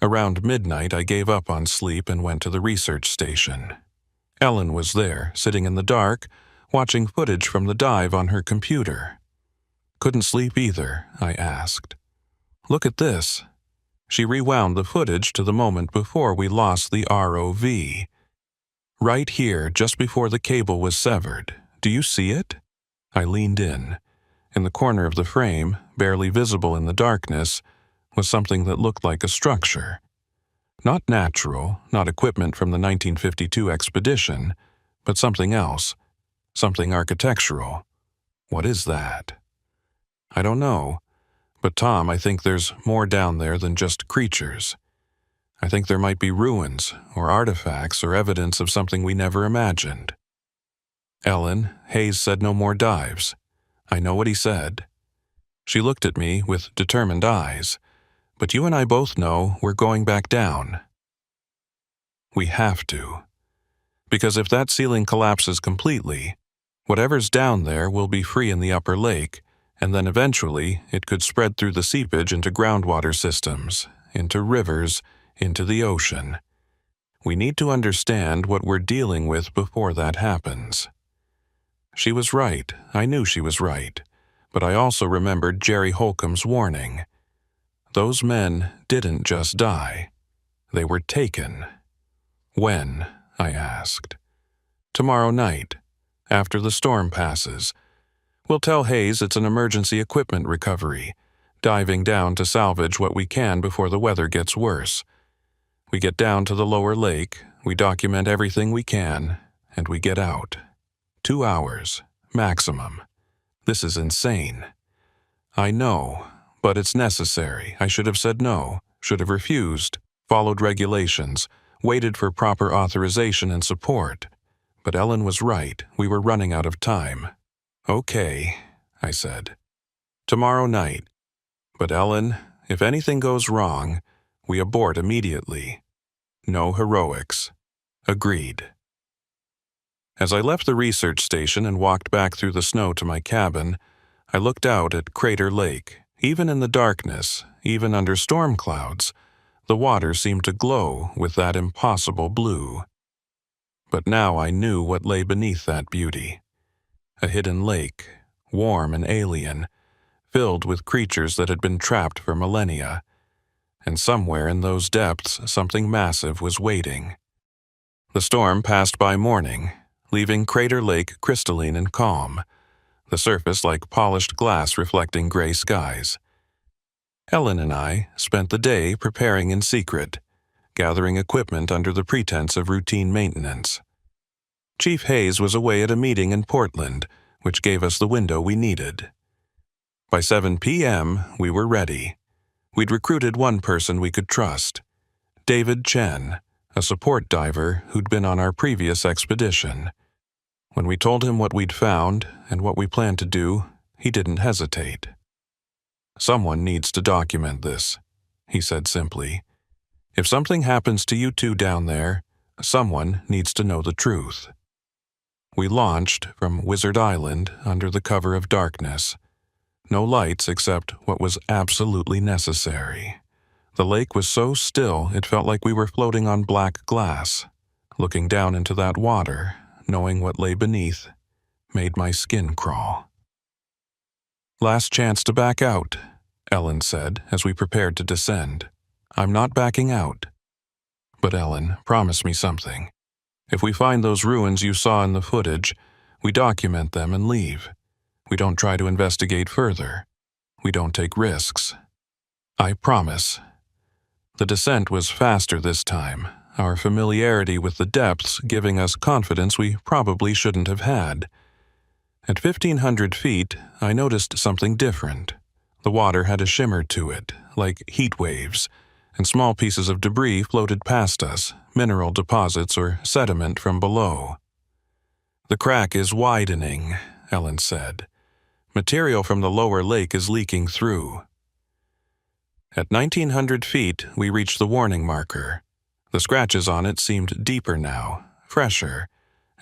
Speaker 1: Around midnight, I gave up on sleep and went to the research station. Ellen was there, sitting in the dark, watching footage from the dive on her computer. Couldn't sleep either, I asked. Look at this. She rewound the footage to the moment before we lost the ROV. Right here, just before the cable was severed. Do you see it? I leaned in. In the corner of the frame, barely visible in the darkness, was something that looked like a structure. Not natural, not equipment from the 1952 expedition, but something else, something architectural. What is that? I don't know, but Tom, I think there's more down there than just creatures. I think there might be ruins, or artifacts, or evidence of something we never imagined. Ellen, Hayes said no more dives. I know what he said. She looked at me with determined eyes. But you and I both know we're going back down. We have to. Because if that ceiling collapses completely, whatever's down there will be free in the upper lake, and then eventually it could spread through the seepage into groundwater systems, into rivers, into the ocean. We need to understand what we're dealing with before that happens. She was right. I knew she was right. But I also remembered Jerry Holcomb's warning. Those men didn't just die. They were taken. When? I asked. Tomorrow night, after the storm passes. We'll tell Hayes it's an emergency equipment recovery, diving down to salvage what we can before the weather gets worse. We get down to the lower lake, we document everything we can, and we get out. 2 hours, maximum. This is insane. I know. But it's necessary. I should have said no, should have refused, followed regulations, waited for proper authorization and support. But Ellen was right. We were running out of time. Okay, I said. Tomorrow night. But Ellen, if anything goes wrong, we abort immediately. No heroics. Agreed. As I left the research station and walked back through the snow to my cabin, I looked out at Crater Lake. Even in the darkness, even under storm clouds, the water seemed to glow with that impossible blue. But now I knew what lay beneath that beauty. A hidden lake, warm and alien, filled with creatures that had been trapped for millennia. And somewhere in those depths, something massive was waiting. The storm passed by morning, leaving Crater Lake crystalline and calm, the surface like polished glass reflecting gray skies. Ellen and I spent the day preparing in secret, gathering equipment under the pretense of routine maintenance. Chief Hayes was away at a meeting in Portland, which gave us the window we needed. By 7 p.m., we were ready. We'd recruited one person we could trust, David Chen, a support diver who'd been on our previous expedition. When we told him what we'd found and what we planned to do, he didn't hesitate. Someone needs to document this, he said simply. If something happens to you two down there, someone needs to know the truth. We launched from Wizard Island under the cover of darkness. No lights except what was absolutely necessary. The lake was so still it felt like we were floating on black glass. Looking down into that water, knowing what lay beneath, made my skin crawl. Last chance to back out, Ellen said as we prepared to descend. I'm not backing out. But Ellen, promise me something. If we find those ruins you saw in the footage, we document them and leave. We don't try to investigate further. We don't take risks. I promise. The descent was faster this time, our familiarity with the depths giving us confidence we probably shouldn't have had. At 1,500 feet, I noticed something different. The water had a shimmer to it, like heat waves, and small pieces of debris floated past us, mineral deposits or sediment from below. "The crack is widening," Ellen said. "Material from the lower lake is leaking through." At 1,900 feet, we reached the warning marker. The scratches on it seemed deeper now, fresher,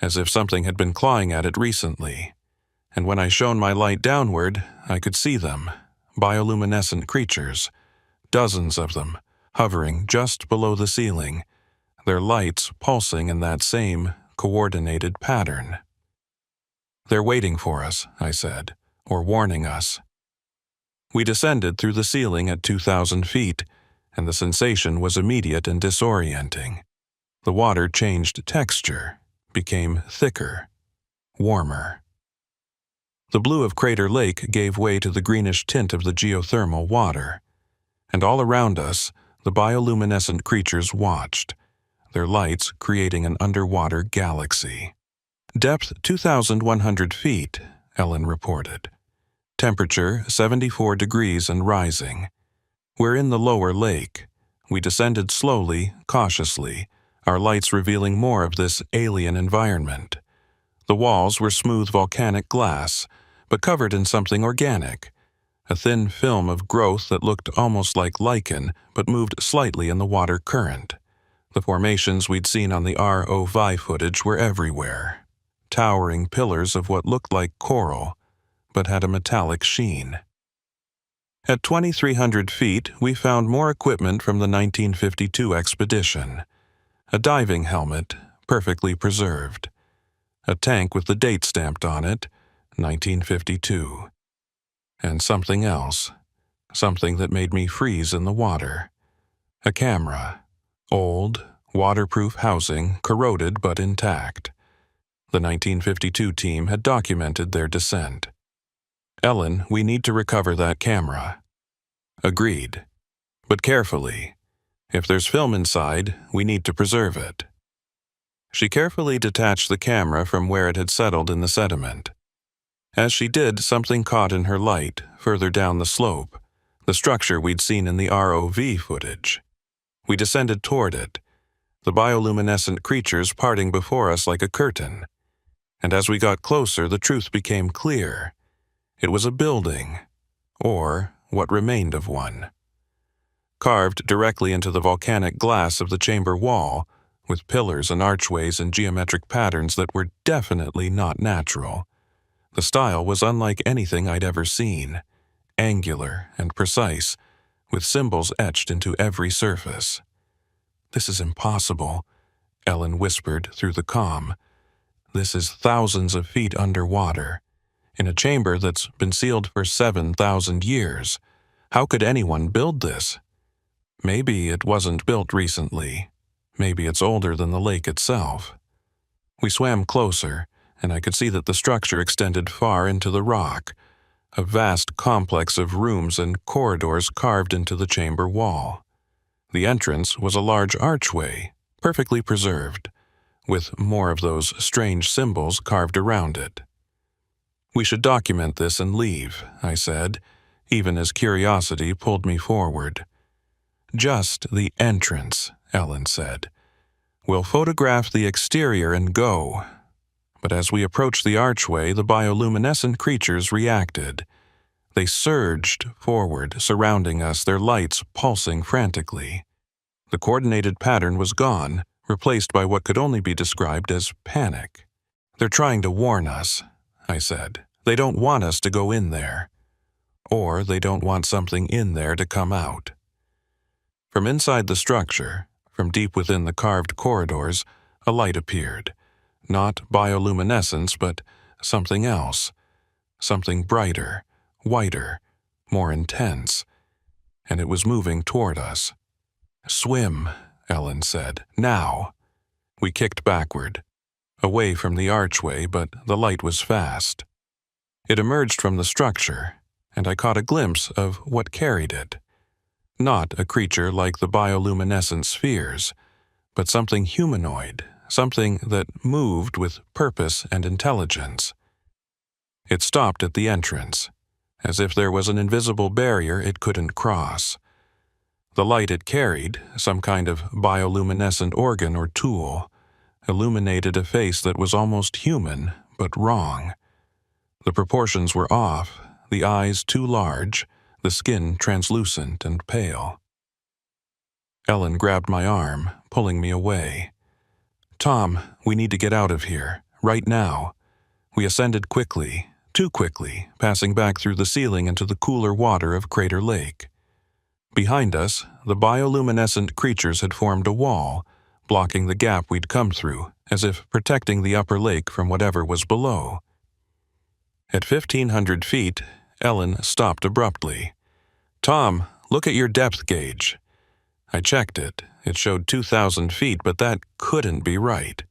Speaker 1: as if something had been clawing at it recently. And when I shone my light downward, I could see them, bioluminescent creatures, dozens of them, hovering just below the ceiling, their lights pulsing in that same coordinated pattern. "They're waiting for us," I said, "or warning us." We descended through the ceiling at 2,000 feet, and the sensation was immediate and disorienting. The water changed texture, became thicker, warmer. The blue of Crater Lake gave way to the greenish tint of the geothermal water, and all around us, the bioluminescent creatures watched, their lights creating an underwater galaxy. "Depth 2,100 feet, Ellen reported. Temperature 74 degrees and rising. We're in the lower lake. We descended slowly, cautiously, our lights revealing more of this alien environment. The walls were smooth volcanic glass, but covered in something organic, a thin film of growth that looked almost like lichen but moved slightly in the water current. The formations we'd seen on the ROV footage were everywhere, towering pillars of what looked like coral, but had a metallic sheen. At 2,300 feet, we found more equipment from the 1952 expedition. A diving helmet, perfectly preserved. A tank with the date stamped on it, 1952. And something else, something that made me freeze in the water. A camera, old, waterproof housing, corroded but intact. The 1952 team had documented their descent. "Ellen, we need to recover that camera." "Agreed. But carefully. If there's film inside, we need to preserve it." She carefully detached the camera from where it had settled in the sediment. As she did, something caught in her light, further down the slope, the structure we'd seen in the ROV footage. We descended toward it, the bioluminescent creatures parting before us like a curtain. And as we got closer, the truth became clear. It was a building, or what remained of one. Carved directly into the volcanic glass of the chamber wall, with pillars and archways and geometric patterns that were definitely not natural. The style was unlike anything I'd ever seen, angular and precise, with symbols etched into every surface. "This is impossible," Ellen whispered through the comm. "This is thousands of feet underwater, in a chamber that's been sealed for 7,000 years. How could anyone build this? Maybe it wasn't built recently. Maybe it's older than the lake itself." We swam closer, and I could see that the structure extended far into the rock, a vast complex of rooms and corridors carved into the chamber wall. The entrance was a large archway, perfectly preserved, with more of those strange symbols carved around it. "We should document this and leave," I said, even as curiosity pulled me forward. "Just the entrance," Ellen said. "We'll photograph the exterior and go." But as we approached the archway, the bioluminescent creatures reacted. They surged forward, surrounding us, their lights pulsing frantically. The coordinated pattern was gone, replaced by what could only be described as panic. "They're trying to warn us," I said. "They don't want us to go in there. Or they don't want something in there to come out." From inside the structure, from deep within the carved corridors, a light appeared. Not bioluminescence, but something else. Something brighter, whiter, more intense. And it was moving toward us. "Swim," Ellen said. "Now." We kicked backward, away from the archway, but the light was fast. It emerged from the structure, and I caught a glimpse of what carried it. Not a creature like the bioluminescent spheres, but something humanoid, something that moved with purpose and intelligence. It stopped at the entrance, as if there was an invisible barrier it couldn't cross. The light it carried, some kind of bioluminescent organ or tool, illuminated a face that was almost human, but wrong. The proportions were off, the eyes too large, the skin translucent and pale. Ellen grabbed my arm, pulling me away. "Tom, we need to get out of here, right now." We ascended quickly, too quickly, passing back through the ceiling into the cooler water of Crater Lake. Behind us, the bioluminescent creatures had formed a wall, blocking the gap we'd come through, as if protecting the upper lake from whatever was below. At 1,500 feet, Ellen stopped abruptly. "Tom, look at your depth gauge." I checked it. It showed 2,000 feet, but that couldn't be right.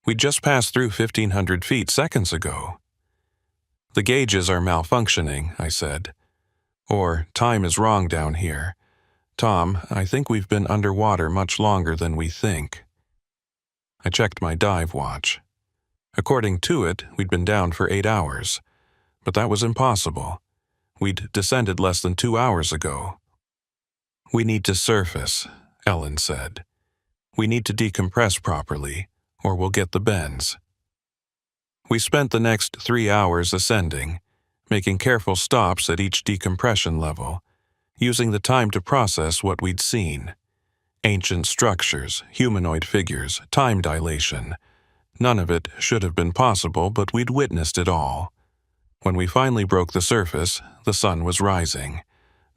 Speaker 1: We'd just passed through 1,500 feet seconds ago. "The gauges are malfunctioning," I said. "Or time is wrong down here. Tom, I think we've been underwater much longer than we think." I checked my dive watch. According to it, we'd been down for 8 hours. But that was impossible. We'd descended less than 2 hours ago. "We need to surface," Ellen said. "We need to decompress properly, or we'll get the bends." We spent the next 3 hours ascending, making careful stops at each decompression level, using the time to process what we'd seen. Ancient structures, humanoid figures, time dilation. None of it should have been possible, but we'd witnessed it all. When we finally broke the surface, the sun was rising.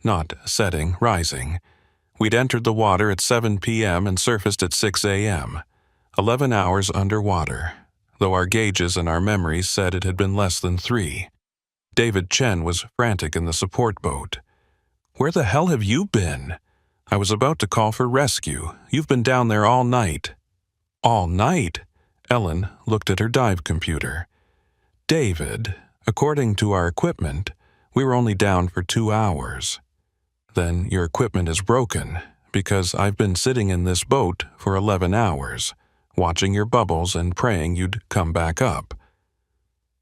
Speaker 1: Not setting, rising. We'd entered the water at 7 p.m. and surfaced at 6 a.m. 11 hours underwater, though our gauges and our memories said it had been less than 3. David Chen was frantic in the support boat. "Where the hell have you been?" I was about to call for rescue. "You've been down there all night." "All night?" Ellen looked at her dive computer. "David, according to our equipment, we were only down for 2 hours." "Then your equipment is broken, because I've been sitting in this boat for 11 hours, watching your bubbles and praying you'd come back up."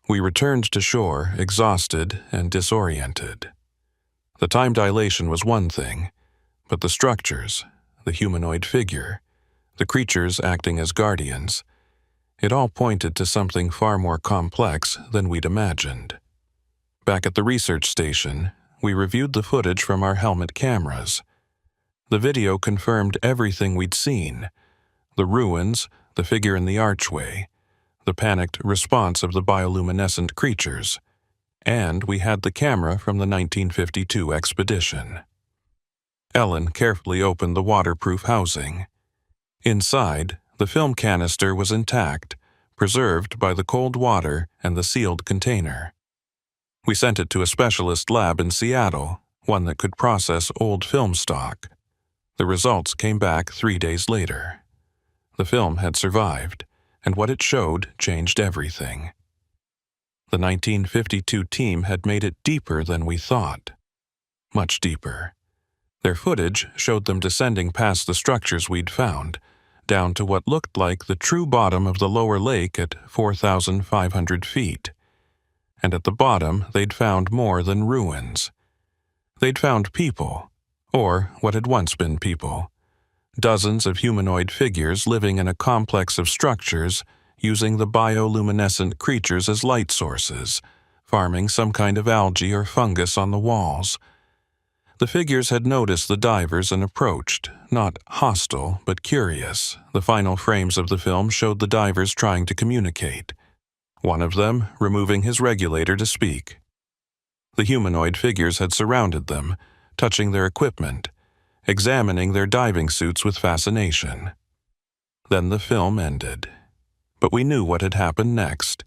Speaker 1: We returned to shore, exhausted and disoriented. The time dilation was one thing, but the structures, the humanoid figure, the creatures acting as guardians, it all pointed to something far more complex than we'd imagined. Back at the research station, we reviewed the footage from our helmet cameras. The video confirmed everything we'd seen: the ruins, the figure in the archway, the panicked response of the bioluminescent creatures, and we had the camera from the 1952 expedition. Ellen carefully opened the waterproof housing. Inside, the film canister was intact, preserved by the cold water and the sealed container. We sent it to a specialist lab in Seattle, one that could process old film stock. The results came back 3 days later. The film had survived, and what it showed changed everything. The 1952 team had made it deeper than we thought. Much deeper. Their footage showed them descending past the structures we'd found, down to what looked like the true bottom of the lower lake at 4,500 feet. And at the bottom, they'd found more than ruins. They'd found people, or what had once been people. Dozens of humanoid figures living in a complex of structures, using the bioluminescent creatures as light sources, farming some kind of algae or fungus on the walls. The figures had noticed the divers and approached, not hostile, but curious. The final frames of the film showed the divers trying to communicate. One of them removing his regulator to speak. The humanoid figures had surrounded them, touching their equipment, examining their diving suits with fascination. Then the film ended. But we knew what had happened next.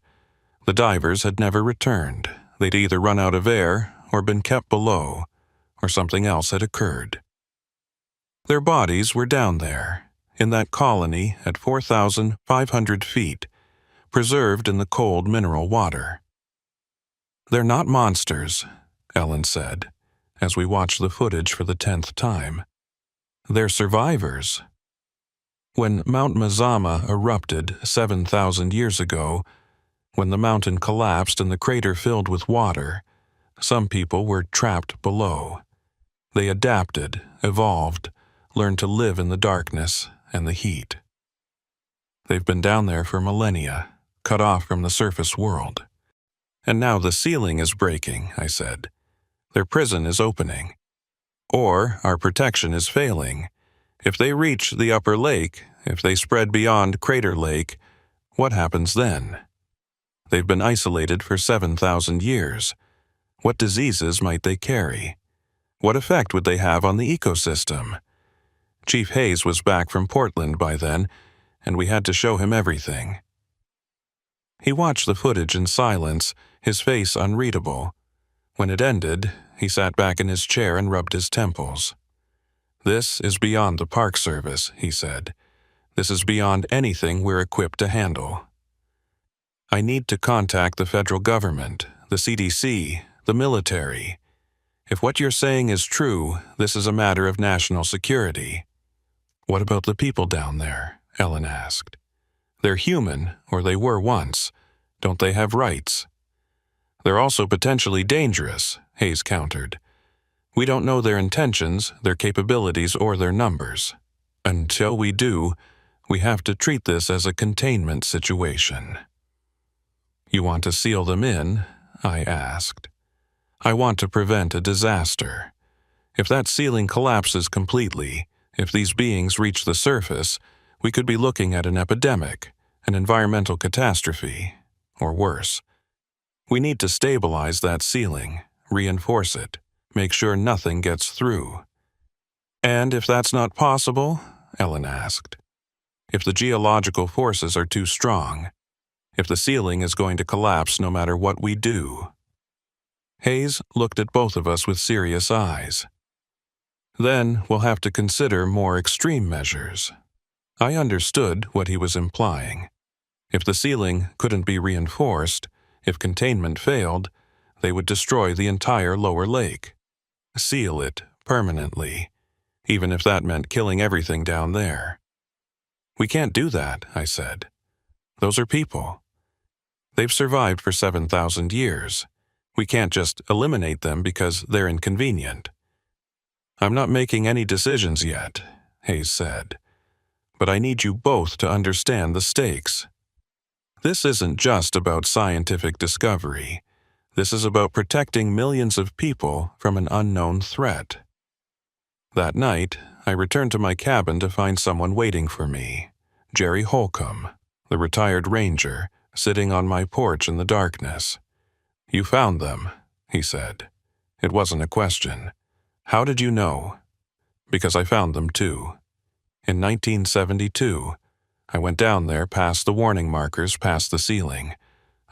Speaker 1: The divers had never returned. They'd either run out of air or been kept below, or something else had occurred. Their bodies were down there, in that colony at 4,500 feet, preserved in the cold mineral water. "They're not monsters," Ellen said. as we watched the footage for the 10th time. They're survivors. When Mount Mazama erupted 7,000 years ago, when the mountain collapsed and the crater filled with water, some people were trapped below. They adapted, evolved, learned to live in the darkness and the heat. They've been down there for millennia, cut off from the surface world. And now the ceiling is breaking, I said. Their prison is opening. Or our protection is failing. If they reach the upper lake, if they spread beyond Crater Lake, what happens then? They've been isolated for 7,000 years. What diseases might they carry? What effect would they have on the ecosystem? Chief Hayes was back from Portland by then, and we had to show him everything. He watched the footage in silence, his face unreadable. When it ended, he sat back in his chair and rubbed his temples. "This is beyond the Park Service," he said. "This is beyond anything we're equipped to handle. I need to contact the federal government, the CDC, the military. If what you're saying is true, this is a matter of national security." "What about the people down there?" Ellen asked. "They're human, or they were once. Don't they have rights?" "They're also potentially dangerous," Hayes countered. "We don't know their intentions, their capabilities, or their numbers. Until we do, we have to treat this as a containment situation." "You want to seal them in?" I asked. "I want to prevent a disaster. If that ceiling collapses completely, if these beings reach the surface, we could be looking at an epidemic, an environmental catastrophe, or worse. We need to stabilize that ceiling, reinforce it, make sure nothing gets through." "And if that's not possible?" Ellen asked. "If the geological forces are too strong, if the ceiling is going to collapse no matter what we do?" Hayes looked at both of us with serious eyes. "Then we'll have to consider more extreme measures." I understood what he was implying. If the ceiling couldn't be reinforced, if containment failed, they would destroy the entire lower lake. Seal it permanently, even if that meant killing everything down there. "We can't do that," I said. "Those are people. They've survived for 7,000 years. We can't just eliminate them because they're inconvenient." "I'm not making any decisions yet," Hayes said. "But I need you both to understand the stakes. This isn't just about scientific discovery. This is about protecting millions of people from an unknown threat." That night, I returned to my cabin to find someone waiting for me. Jerry Holcomb, the retired ranger, sitting on my porch in the darkness. "You found them," he said. It wasn't a question. "How did you know?" "Because I found them too. In 1972, I went down there past the warning markers past the ceiling.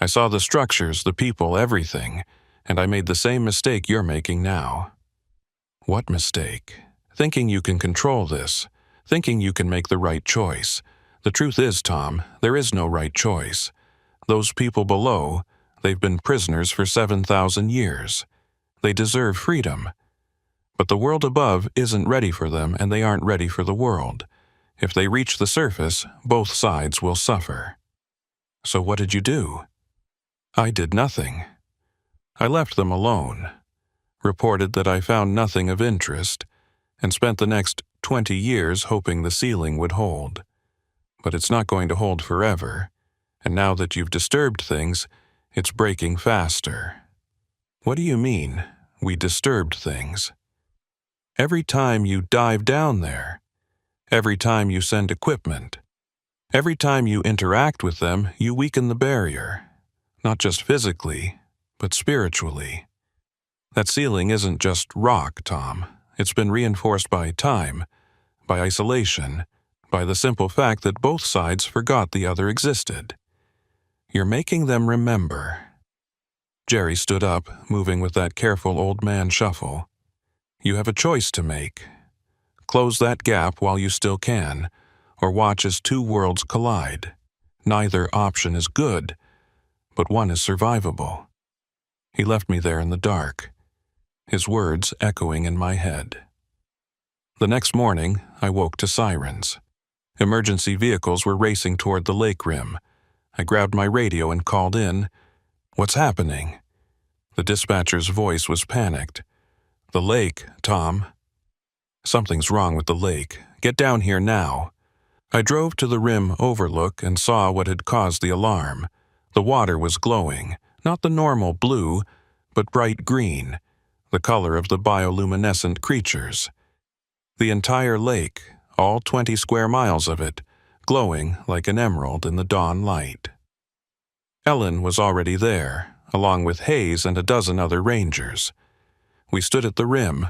Speaker 1: I saw the structures, the people, everything, and I made the same mistake you're making now." "What mistake?" "Thinking you can control this, thinking you can make the right choice. The truth is, Tom, there is no right choice. Those people below, they've been prisoners for 7,000 years. They deserve freedom. But the world above isn't ready for them, and they aren't ready for the world. If they reach the surface, both sides will suffer." "So what did you do?" "I did nothing. I left them alone, reported that I found nothing of interest, and spent the next 20 years hoping the ceiling would hold. But it's not going to hold forever, and now that you've disturbed things, it's breaking faster." "What do you mean, we disturbed things?" "Every time you dive down there, every time you send equipment, every time you interact with them, you weaken the barrier, not just physically, but spiritually. That ceiling isn't just rock, Tom. It's been reinforced by time, by isolation, by the simple fact that both sides forgot the other existed. You're making them remember." Jerry stood up, moving with that careful old man shuffle. "You have a choice to make. Close that gap while you still can, or watch as two worlds collide. Neither option is good, but one is survivable." He left me there in the dark. his words echoing in my head. The next morning, I woke to sirens. Emergency vehicles were racing toward the lake rim. I grabbed my radio and called in. "What's happening?" The dispatcher's voice was panicked. "The lake, Tom." "Something's wrong with the lake. Get down here now." I drove to the rim overlook and saw what had caused the alarm. The water was glowing, not the normal blue, but bright green, the color of the bioluminescent creatures. The entire lake, all 20 square miles of it, glowing like an emerald in the dawn light. Ellen was already there, along with Hayes and a dozen other rangers. We stood at the rim,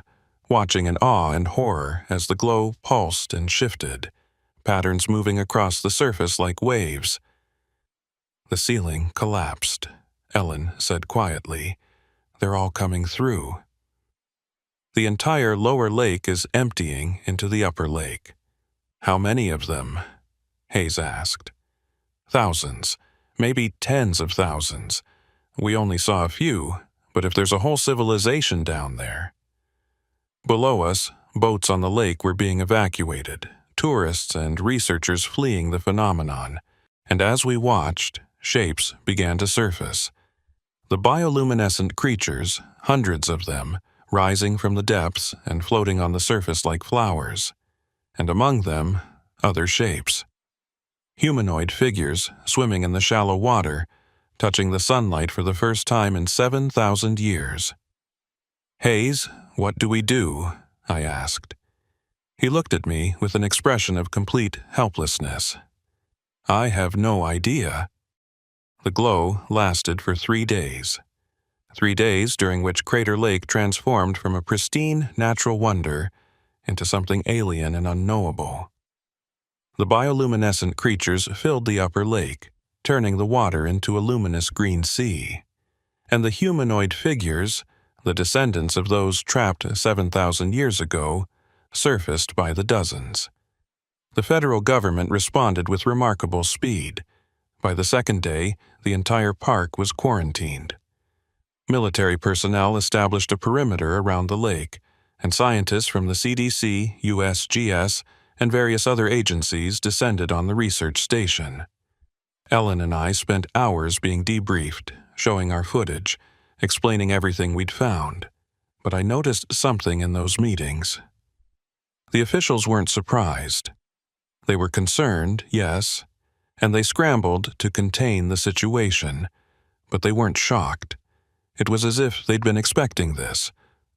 Speaker 1: watching in awe and horror as the glow pulsed and shifted, patterns moving across the surface like waves. "The ceiling collapsed," Ellen said quietly. "They're all coming through." The entire lower lake is emptying into the upper lake. "How many of them?" Hayes asked. "Thousands, maybe tens of thousands. We only saw a few, but if there's a whole civilization down there." Below us, boats on the lake were being evacuated, tourists and researchers fleeing the phenomenon, and as we watched, shapes began to surface. The bioluminescent creatures, hundreds of them, rising from the depths and floating on the surface like flowers, and among them, other shapes. Humanoid figures swimming in the shallow water, touching the sunlight for the first time in 7,000 years. "Hayes, what do we do?" I asked. He looked at me with an expression of complete helplessness. "I have no idea." The glow lasted for 3 days. 3 days during which Crater Lake transformed from a pristine natural wonder into something alien and unknowable. The bioluminescent creatures filled the upper lake, turning the water into a luminous green sea. And the humanoid figures, the descendants of those trapped 7,000 years ago, surfaced by the dozens. The federal government responded with remarkable speed. By the second day, the entire park was quarantined. Military personnel established a perimeter around the lake, and scientists from the CDC, USGS, and various other agencies descended on the research station. Ellen and I spent hours being debriefed, showing our footage, explaining everything we'd found. But I noticed something in those meetings. The officials weren't surprised. They were concerned, yes, and they scrambled to contain the situation, but they weren't shocked. It was as if they'd been expecting this,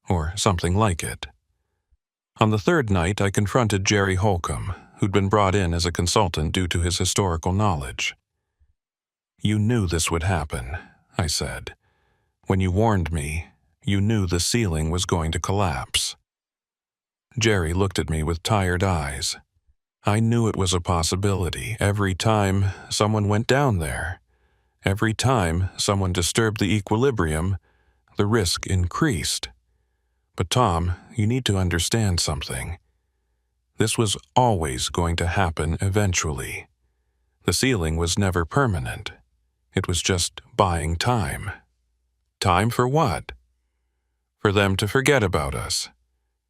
Speaker 1: or something like it. On the third night, I confronted Jerry Holcomb, who'd been brought in as a consultant due to his historical knowledge. "You knew this would happen," I said. "When you warned me, you knew the ceiling was going to collapse." Jerry looked at me with tired eyes. "I knew it was a possibility every time someone went down there. Every time someone disturbed the equilibrium, the risk increased. But Tom, you need to understand something. This was always going to happen eventually. The ceiling was never permanent. It was just buying time." "Time for what?" "For them to forget about us,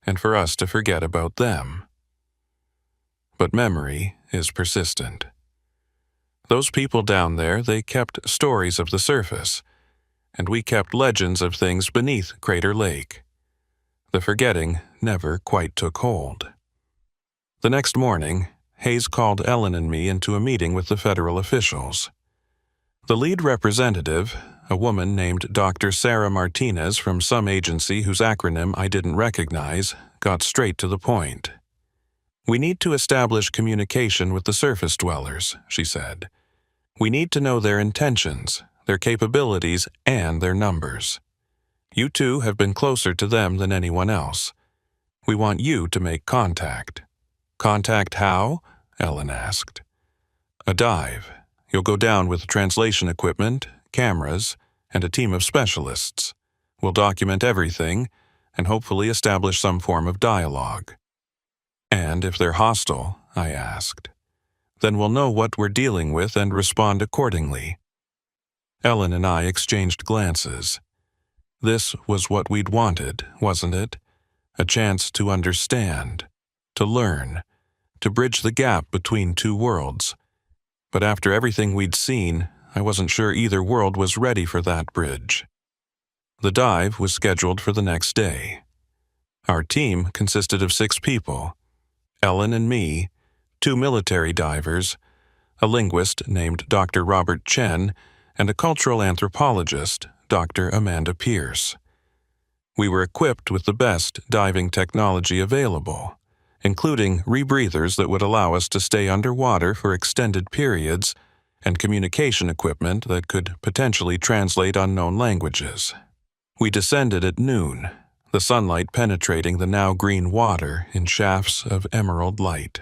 Speaker 1: and for us to forget about them." But memory is persistent. Those people down there, they kept stories of the surface, and we kept legends of things beneath Crater Lake. The forgetting never quite took hold. The next morning, Hayes called Ellen and me into a meeting with the federal officials. The lead representative, a woman named Dr. Sarah Martinez from some agency whose acronym I didn't recognize, got straight to the point. "We need to establish communication with the surface dwellers," she said. "We need to know their intentions, their capabilities, and their numbers. You two have been closer to them than anyone else. We want you to make contact." "Contact how?" Ellen asked. "A dive. You'll go down with translation equipment, cameras, and a team of specialists. We'll document everything and hopefully establish some form of dialogue." "And if they're hostile," I asked, "then we'll know what we're dealing with and respond accordingly." Ellen and I exchanged glances. This was what we'd wanted, wasn't it? A chance to understand, to learn, to bridge the gap between two worlds. But after everything we'd seen, I wasn't sure either world was ready for that bridge. The dive was scheduled for the next day. Our team consisted of 6 people: Ellen and me, 2 military divers, a linguist named Dr. Robert Chen, and a cultural anthropologist, Dr. Amanda Pierce. We were equipped with the best diving technology available, including rebreathers that would allow us to stay underwater for extended periods and communication equipment that could potentially translate unknown languages. We descended at noon, the sunlight penetrating the now green water in shafts of emerald light.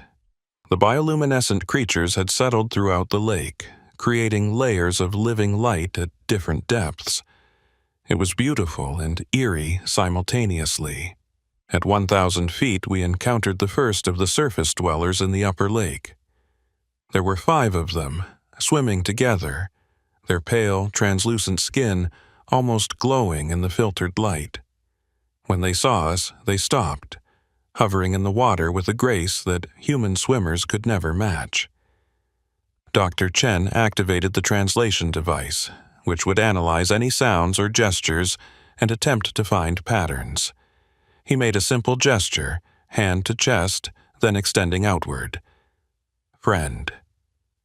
Speaker 1: The bioluminescent creatures had settled throughout the lake, creating layers of living light at different depths. It was beautiful and eerie simultaneously. At 1,000 feet, we encountered the first of the surface dwellers in the upper lake. There were 5 of them, swimming together, their pale, translucent skin almost glowing in the filtered light. When they saw us, they stopped, hovering in the water with a grace that human swimmers could never match. Dr. Chen activated the translation device, which would analyze any sounds or gestures and attempt to find patterns. He made a simple gesture, hand to chest, then extending outward. Friend.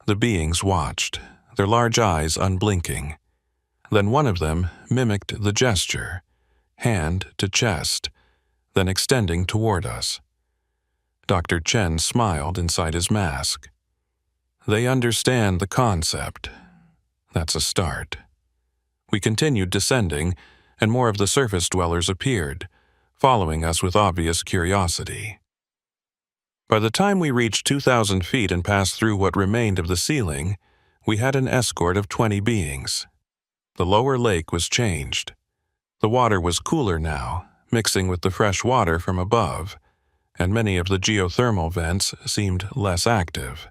Speaker 1: The beings watched, their large eyes unblinking. Then one of them mimicked the gesture, hand to chest, then extending toward us. Dr. Chen smiled inside his mask. They understand the concept. That's a start. We continued descending, and more of the surface dwellers appeared, following us with obvious curiosity. By the time we reached 2,000 feet and passed through what remained of the ceiling, we had an escort of 20 beings. The lower lake was changed. The water was cooler now, mixing with the fresh water from above, and many of the geothermal vents seemed less active.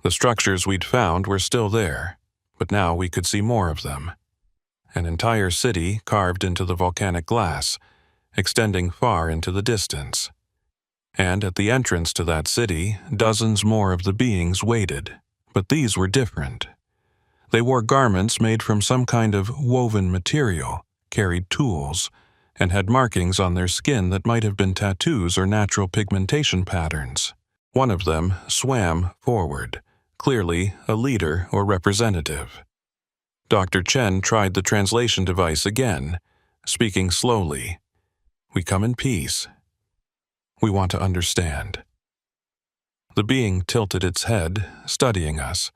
Speaker 1: The structures we'd found were still there, but now we could see more of them. An entire city carved into the volcanic glass, extending far into the distance. And at the entrance to that city, dozens more of the beings waited, but these were different. They wore garments made from some kind of woven material, carried tools, and had markings on their skin that might have been tattoos or natural pigmentation patterns. One of them swam forward, clearly a leader or representative. Dr. Chen tried the translation device again, speaking slowly. We come in peace. We want to understand. The being tilted its head, studying us.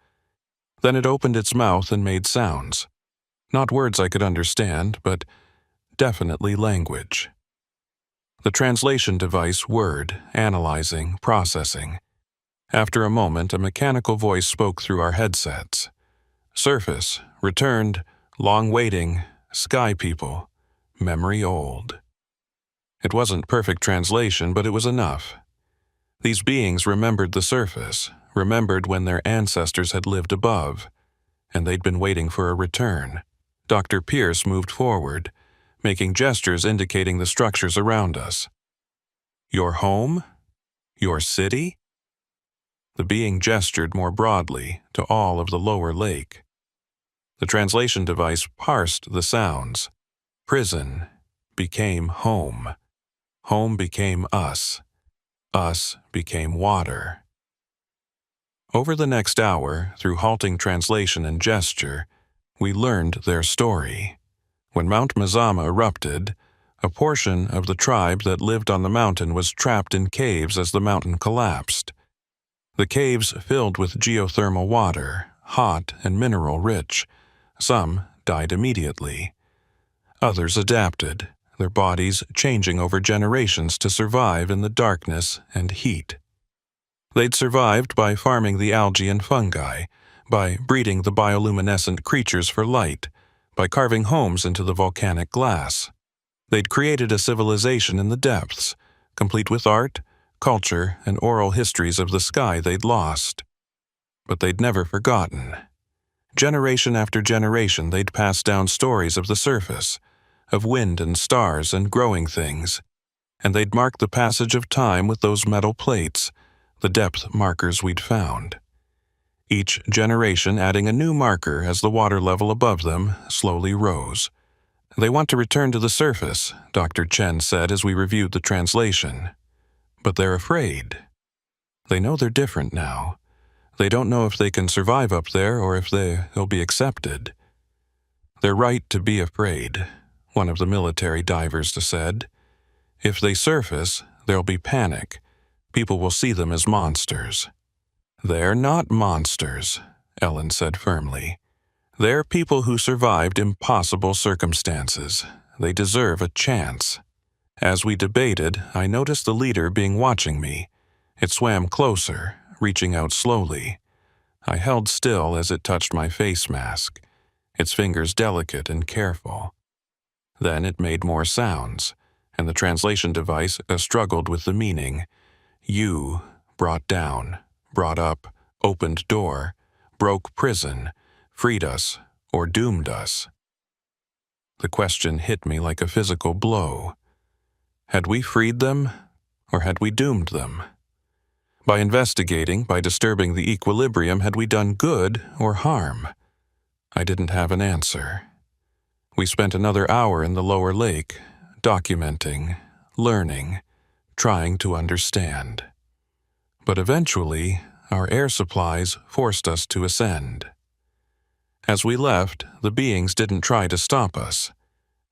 Speaker 1: Then it opened its mouth and made sounds. Not words I could understand, but definitely language. The translation device whirred, analyzing, processing. After a moment, a mechanical voice spoke through our headsets. Surface, returned, long waiting, sky people, memory old. It wasn't perfect translation, but it was enough. These beings remembered the surface, remembered when their ancestors had lived above, and they'd been waiting for a return. Dr. Pierce moved forward, making gestures indicating the structures around us. Your home? Your city? The being gestured more broadly to all of the lower lake. The translation device parsed the sounds. Prison became home. Home became us. Us became water. Over the next hour, through halting translation and gesture, we learned their story. When Mount Mazama erupted, a portion of the tribe that lived on the mountain was trapped in caves as the mountain collapsed. The caves filled with geothermal water, hot and mineral-rich. Some died immediately. Others adapted, their bodies changing over generations to survive in the darkness and heat. They'd survived by farming the algae and fungi, by breeding the bioluminescent creatures for light, by carving homes into the volcanic glass. They'd created a civilization in the depths, complete with art, culture, and oral histories of the sky they'd lost. But they'd never forgotten. Generation after generation, they'd passed down stories of the surface, of wind and stars and growing things, and they'd mark the passage of time with those metal plates, the depth markers we'd found. Each generation adding a new marker as the water level above them slowly rose. "They want to return to the surface," Dr. Chen said as we reviewed the translation. "But they're afraid. They know they're different now. They don't know if they can survive up there or if they'll be accepted." "They're right to be afraid," one of the military divers said. "If they surface, there'll be panic. People will see them as monsters." "They're not monsters," Ellen said firmly. "They're people who survived impossible circumstances. They deserve a chance." As we debated, I noticed the leader being watching me. It swam closer, reaching out slowly. I held still as it touched my face mask, its fingers delicate and careful. Then it made more sounds, and the translation device struggled with the meaning. "You, brought down, brought up, opened door, broke prison, freed us, or doomed us." The question hit me like a physical blow. Had we freed them, or had we doomed them? By investigating, by disturbing the equilibrium, had we done good or harm? I didn't have an answer. We spent another hour in the lower lake, documenting, learning, trying to understand. But eventually, our air supplies forced us to ascend. As we left, the beings didn't try to stop us.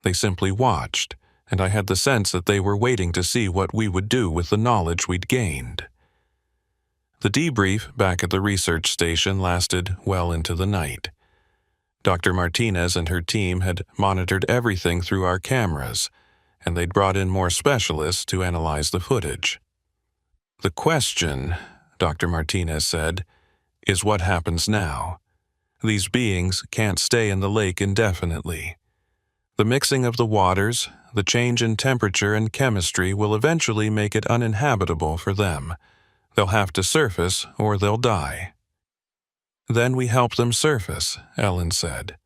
Speaker 1: They simply watched, and I had the sense that they were waiting to see what we would do with the knowledge we'd gained. The debrief back at the research station lasted well into the night. Dr. Martinez and her team had monitored everything through our cameras, and they'd brought in more specialists to analyze the footage. "The question," Dr. Martinez said, "is what happens now. These beings can't stay in the lake indefinitely. The mixing of the waters, the change in temperature and chemistry will eventually make it uninhabitable for them. They'll have to surface or they'll die." "Then we help them surface," Ellen said.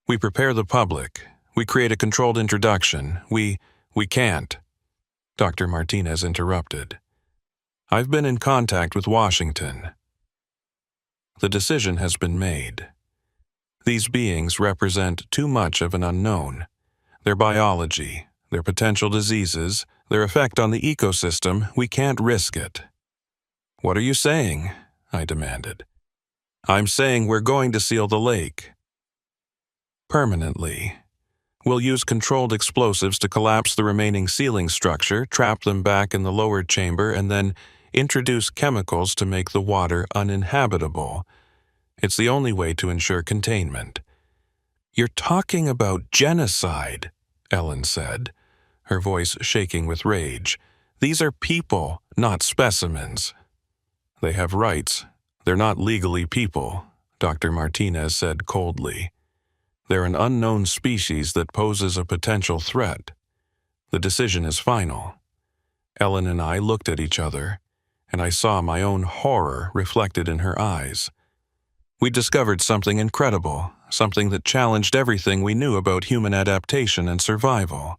Speaker 1: "We prepare the public. We create a controlled introduction. We can't." Dr. Martinez interrupted. "I've been in contact with Washington. The decision has been made. These beings represent too much of an unknown. Their biology, their potential diseases, their effect on the ecosystem, we can't risk it." "What are you saying?" I demanded. "I'm saying we're going to seal the lake. Permanently. We'll use controlled explosives to collapse the remaining sealing structure, trap them back in the lower chamber, and then introduce chemicals to make the water uninhabitable. It's the only way to ensure containment." "You're talking about genocide," Ellen said, her voice shaking with rage. "These are people, not specimens." "They have rights. They're not legally people," Dr. Martinez said coldly. "They're an unknown species that poses a potential threat. The decision is final." Ellen and I looked at each other, and I saw my own horror reflected in her eyes. We discovered something incredible, something that challenged everything we knew about human adaptation and survival,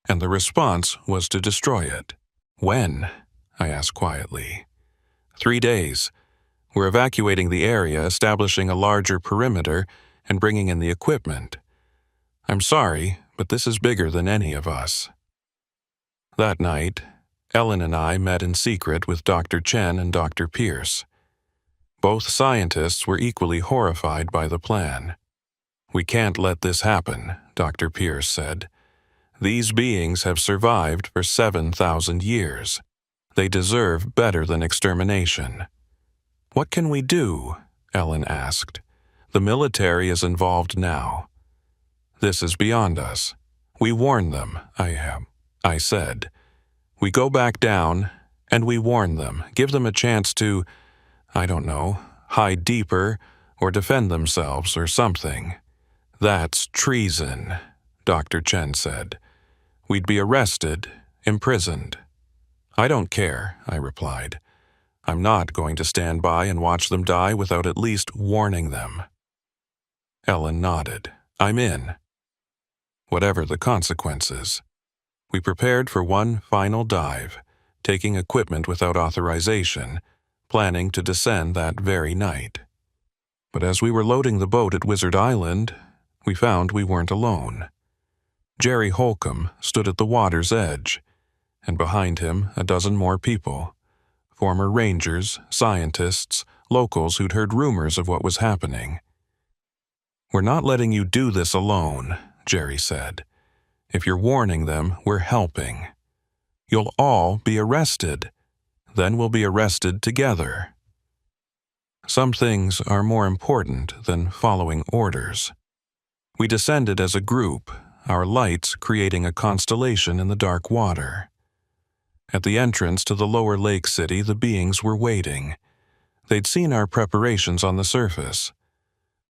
Speaker 1: and the response was to destroy it. "When?" I asked quietly. 3 days. We're evacuating the area, establishing a larger perimeter, and bringing in the equipment. I'm sorry, but this is bigger than any of us." That night, Ellen and I met in secret with Dr. Chen and Dr. Pierce. Both scientists were equally horrified by the plan. "We can't let this happen," Dr. Pierce said. "These beings have survived for 7,000 years. They deserve better than extermination." "What can we do?" Ellen asked. "The military is involved now." "This is beyond us. We warn them," I said. "We go back down, and we warn them, give them a chance to, I don't know, hide deeper, or defend themselves or something." "That's treason," Dr. Chen said. "We'd be arrested, imprisoned." "I don't care," I replied. "I'm not going to stand by and watch them die without at least warning them." Ellen nodded. "I'm in." whatever the consequences. We prepared for one final dive, taking equipment without authorization, planning to descend that very night. But as we were loading the boat at Wizard Island, we found we weren't alone. Jerry Holcomb stood at the water's edge, and behind him a dozen more people, former rangers, scientists, locals who'd heard rumors of what was happening. "We're not letting you do this alone," Jerry said. "If you're warning them, we're helping. You'll all be arrested. Then we'll be arrested together." Some things are more important than following orders. We descended as a group, our lights creating a constellation in the dark water. At the entrance to the lower lake city, the beings were waiting. They'd seen our preparations on the surface.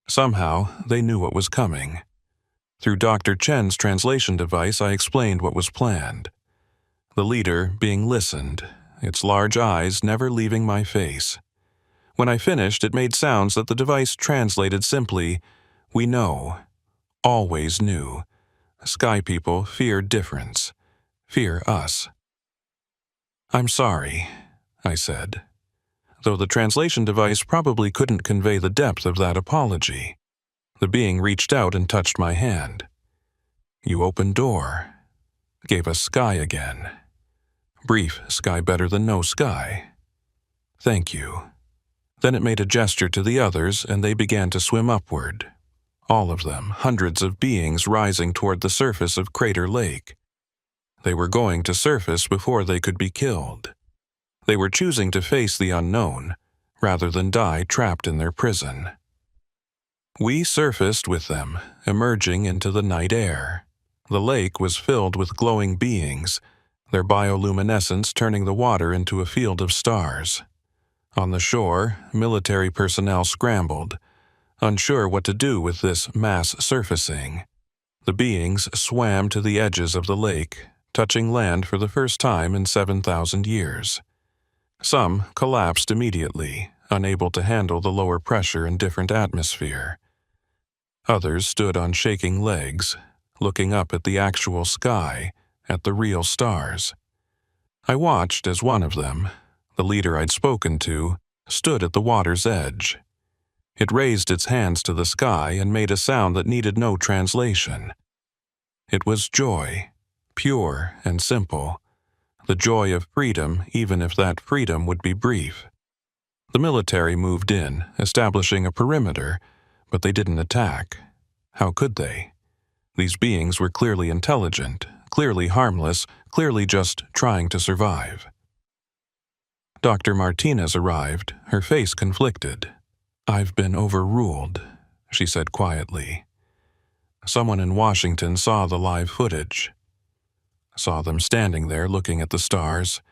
Speaker 1: Somehow, they knew what was coming. Through Dr. Chen's translation device, I explained what was planned. The leader being listened, its large eyes never leaving my face. When I finished, it made sounds that the device translated simply, "We know. Always knew. Sky people fear difference. Fear us." "I'm sorry," I said, though the translation device probably couldn't convey the depth of that apology. The being reached out and touched my hand. "You opened door. Gave us sky again. Brief sky better than no sky. Thank you." Then it made a gesture to the others, and they began to swim upward. All of them, hundreds of beings rising toward the surface of Crater Lake. They were going to surface before they could be killed. They were choosing to face the unknown, rather than die trapped in their prison. We surfaced with them, emerging into the night air. The lake was filled with glowing beings, their bioluminescence turning the water into a field of stars. On the shore, military personnel scrambled, unsure what to do with this mass surfacing. The beings swam to the edges of the lake, touching land for the first time in 7,000 years. Some collapsed immediately, unable to handle the lower pressure and different atmosphere. Others stood on shaking legs, looking up at the actual sky, at the real stars. I watched as one of them, the leader I'd spoken to, stood at the water's edge. It raised its hands to the sky and made a sound that needed no translation. It was joy, pure and simple, the joy of freedom, even if that freedom would be brief. The military moved in, establishing a perimeter, but they didn't attack. How could they? These beings were clearly intelligent, clearly harmless, clearly just trying to survive. Dr. Martinez arrived, her face conflicted. "I've been overruled," she said quietly. Someone in Washington saw the live footage. Saw them standing there looking at the stars.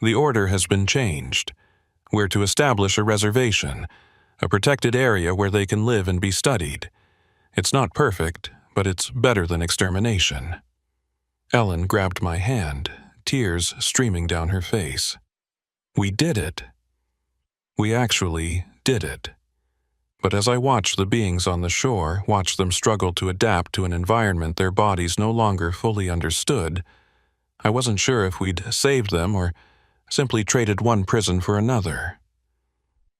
Speaker 1: "The order has been changed. We're to establish a reservation, a protected area where they can live and be studied. It's not perfect, but it's better than extermination." Ellen grabbed my hand, tears streaming down her face. "We did it. We actually did it." But as I watched the beings on the shore, watched them struggle to adapt to an environment their bodies no longer fully understood, I wasn't sure if we'd saved them or simply traded one prison for another.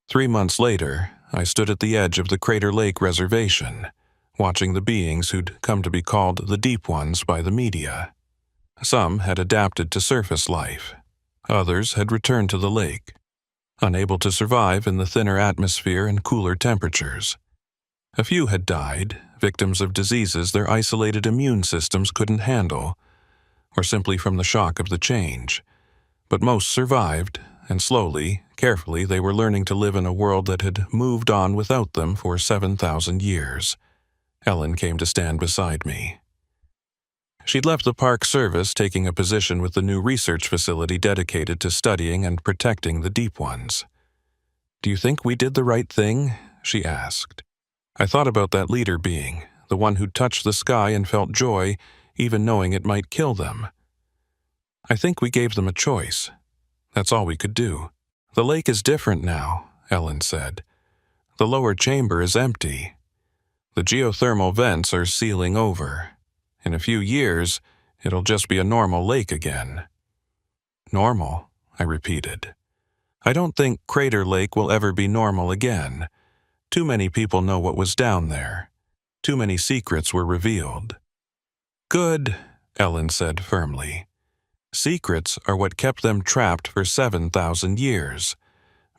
Speaker 1: 3 months later, I stood at the edge of the Crater Lake Reservation, watching the beings who'd come to be called the Deep Ones by the media. Some had adapted to surface life. Others had returned to the lake, unable to survive in the thinner atmosphere and cooler temperatures. A few had died, victims of diseases their isolated immune systems couldn't handle, or simply from the shock of the change. But most survived, and slowly, carefully, they were learning to live in a world that had moved on without them for 7,000 years. Ellen came to stand beside me. She'd left the Park Service, taking a position with the new research facility dedicated to studying and protecting the Deep Ones. "Do you think we did the right thing?" she asked. I thought about that leader being, the one who'd touched the sky and felt joy, even knowing it might kill them. "I think we gave them a choice. That's all we could do." "The lake is different now," Ellen said. "The lower chamber is empty. The geothermal vents are sealing over. In a few years, it'll just be a normal lake again." "Normal," I repeated. "I don't think Crater Lake will ever be normal again. Too many people know what was down there. Too many secrets were revealed." "Good," Ellen said firmly. "Secrets are what kept them trapped for 7,000 years.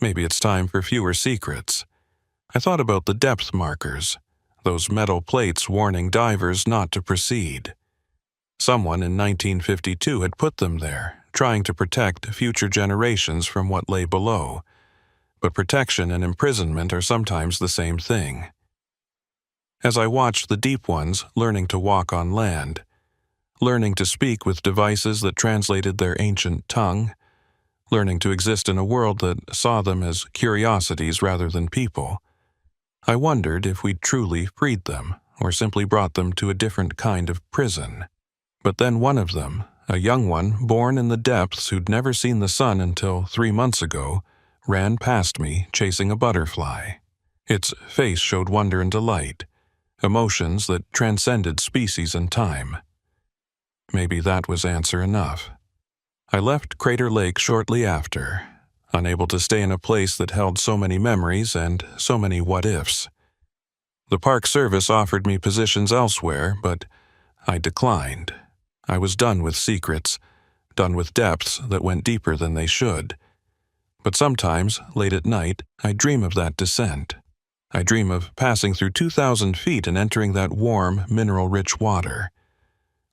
Speaker 1: Maybe it's time for fewer secrets." I thought about the depth markers, those metal plates warning divers not to proceed. Someone in 1952 had put them there, trying to protect future generations from what lay below. But protection and imprisonment are sometimes the same thing. As I watched the deep ones learning to walk on land, learning to speak with devices that translated their ancient tongue, learning to exist in a world that saw them as curiosities rather than people, I wondered if we'd truly freed them or simply brought them to a different kind of prison. But then one of them, a young one born in the depths who'd never seen the sun until 3 months ago, ran past me chasing a butterfly. Its face showed wonder and delight, emotions that transcended species and time. Maybe that was answer enough. I left Crater Lake shortly after, unable to stay in a place that held so many memories and so many what-ifs. The Park Service offered me positions elsewhere, but I declined. I was done with secrets, done with depths that went deeper than they should. But sometimes, late at night, I dream of that descent. I dream of passing through 2,000 feet and entering that warm, mineral-rich water.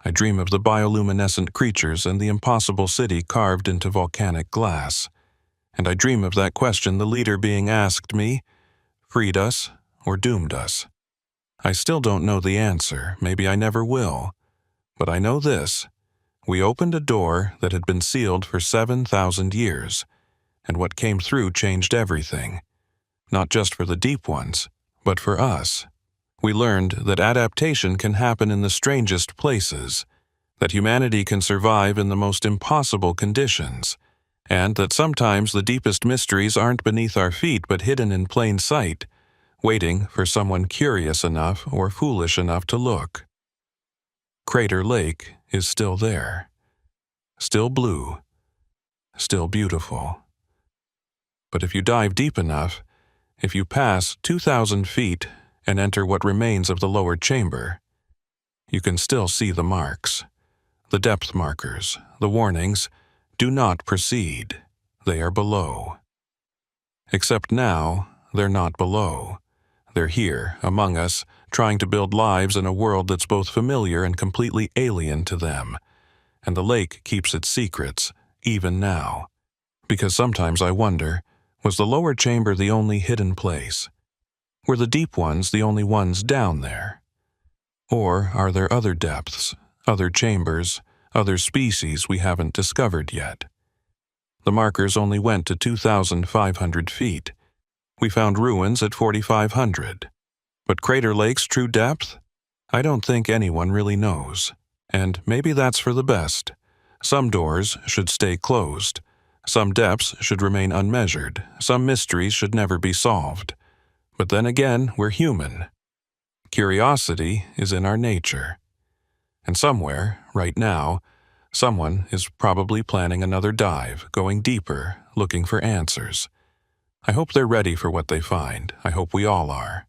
Speaker 1: I dream of the bioluminescent creatures and the impossible city carved into volcanic glass. And I dream of that question the leader being asked me, freed us or doomed us. I still don't know the answer, maybe I never will. But I know this: we opened a door that had been sealed for 7,000 years, and what came through changed everything. Not just for the deep ones, but for us. We learned that adaptation can happen in the strangest places, that humanity can survive in the most impossible conditions, and that sometimes the deepest mysteries aren't beneath our feet but hidden in plain sight, waiting for someone curious enough or foolish enough to look. Crater Lake is still there, still blue, still beautiful. But if you dive deep enough, if you pass 2,000 feet and enter what remains of the lower chamber, you can still see the marks, the depth markers, the warnings, do not proceed, they are below. Except now, they're not below. They're here, among us, trying to build lives in a world that's both familiar and completely alien to them. And the lake keeps its secrets, even now. Because sometimes I wonder, was the lower chamber the only hidden place? Were the deep ones the only ones down there? Or are there other depths, other chambers, other species we haven't discovered yet? The markers only went to 2,500 feet. We found ruins at 4,500. But Crater Lake's true depth? I don't think anyone really knows. And maybe that's for the best. Some doors should stay closed. Some depths should remain unmeasured. Some mysteries should never be solved. But then again, we're human. Curiosity is in our nature. And somewhere, right now, someone is probably planning another dive, going deeper, looking for answers. I hope they're ready for what they find. I hope we all are.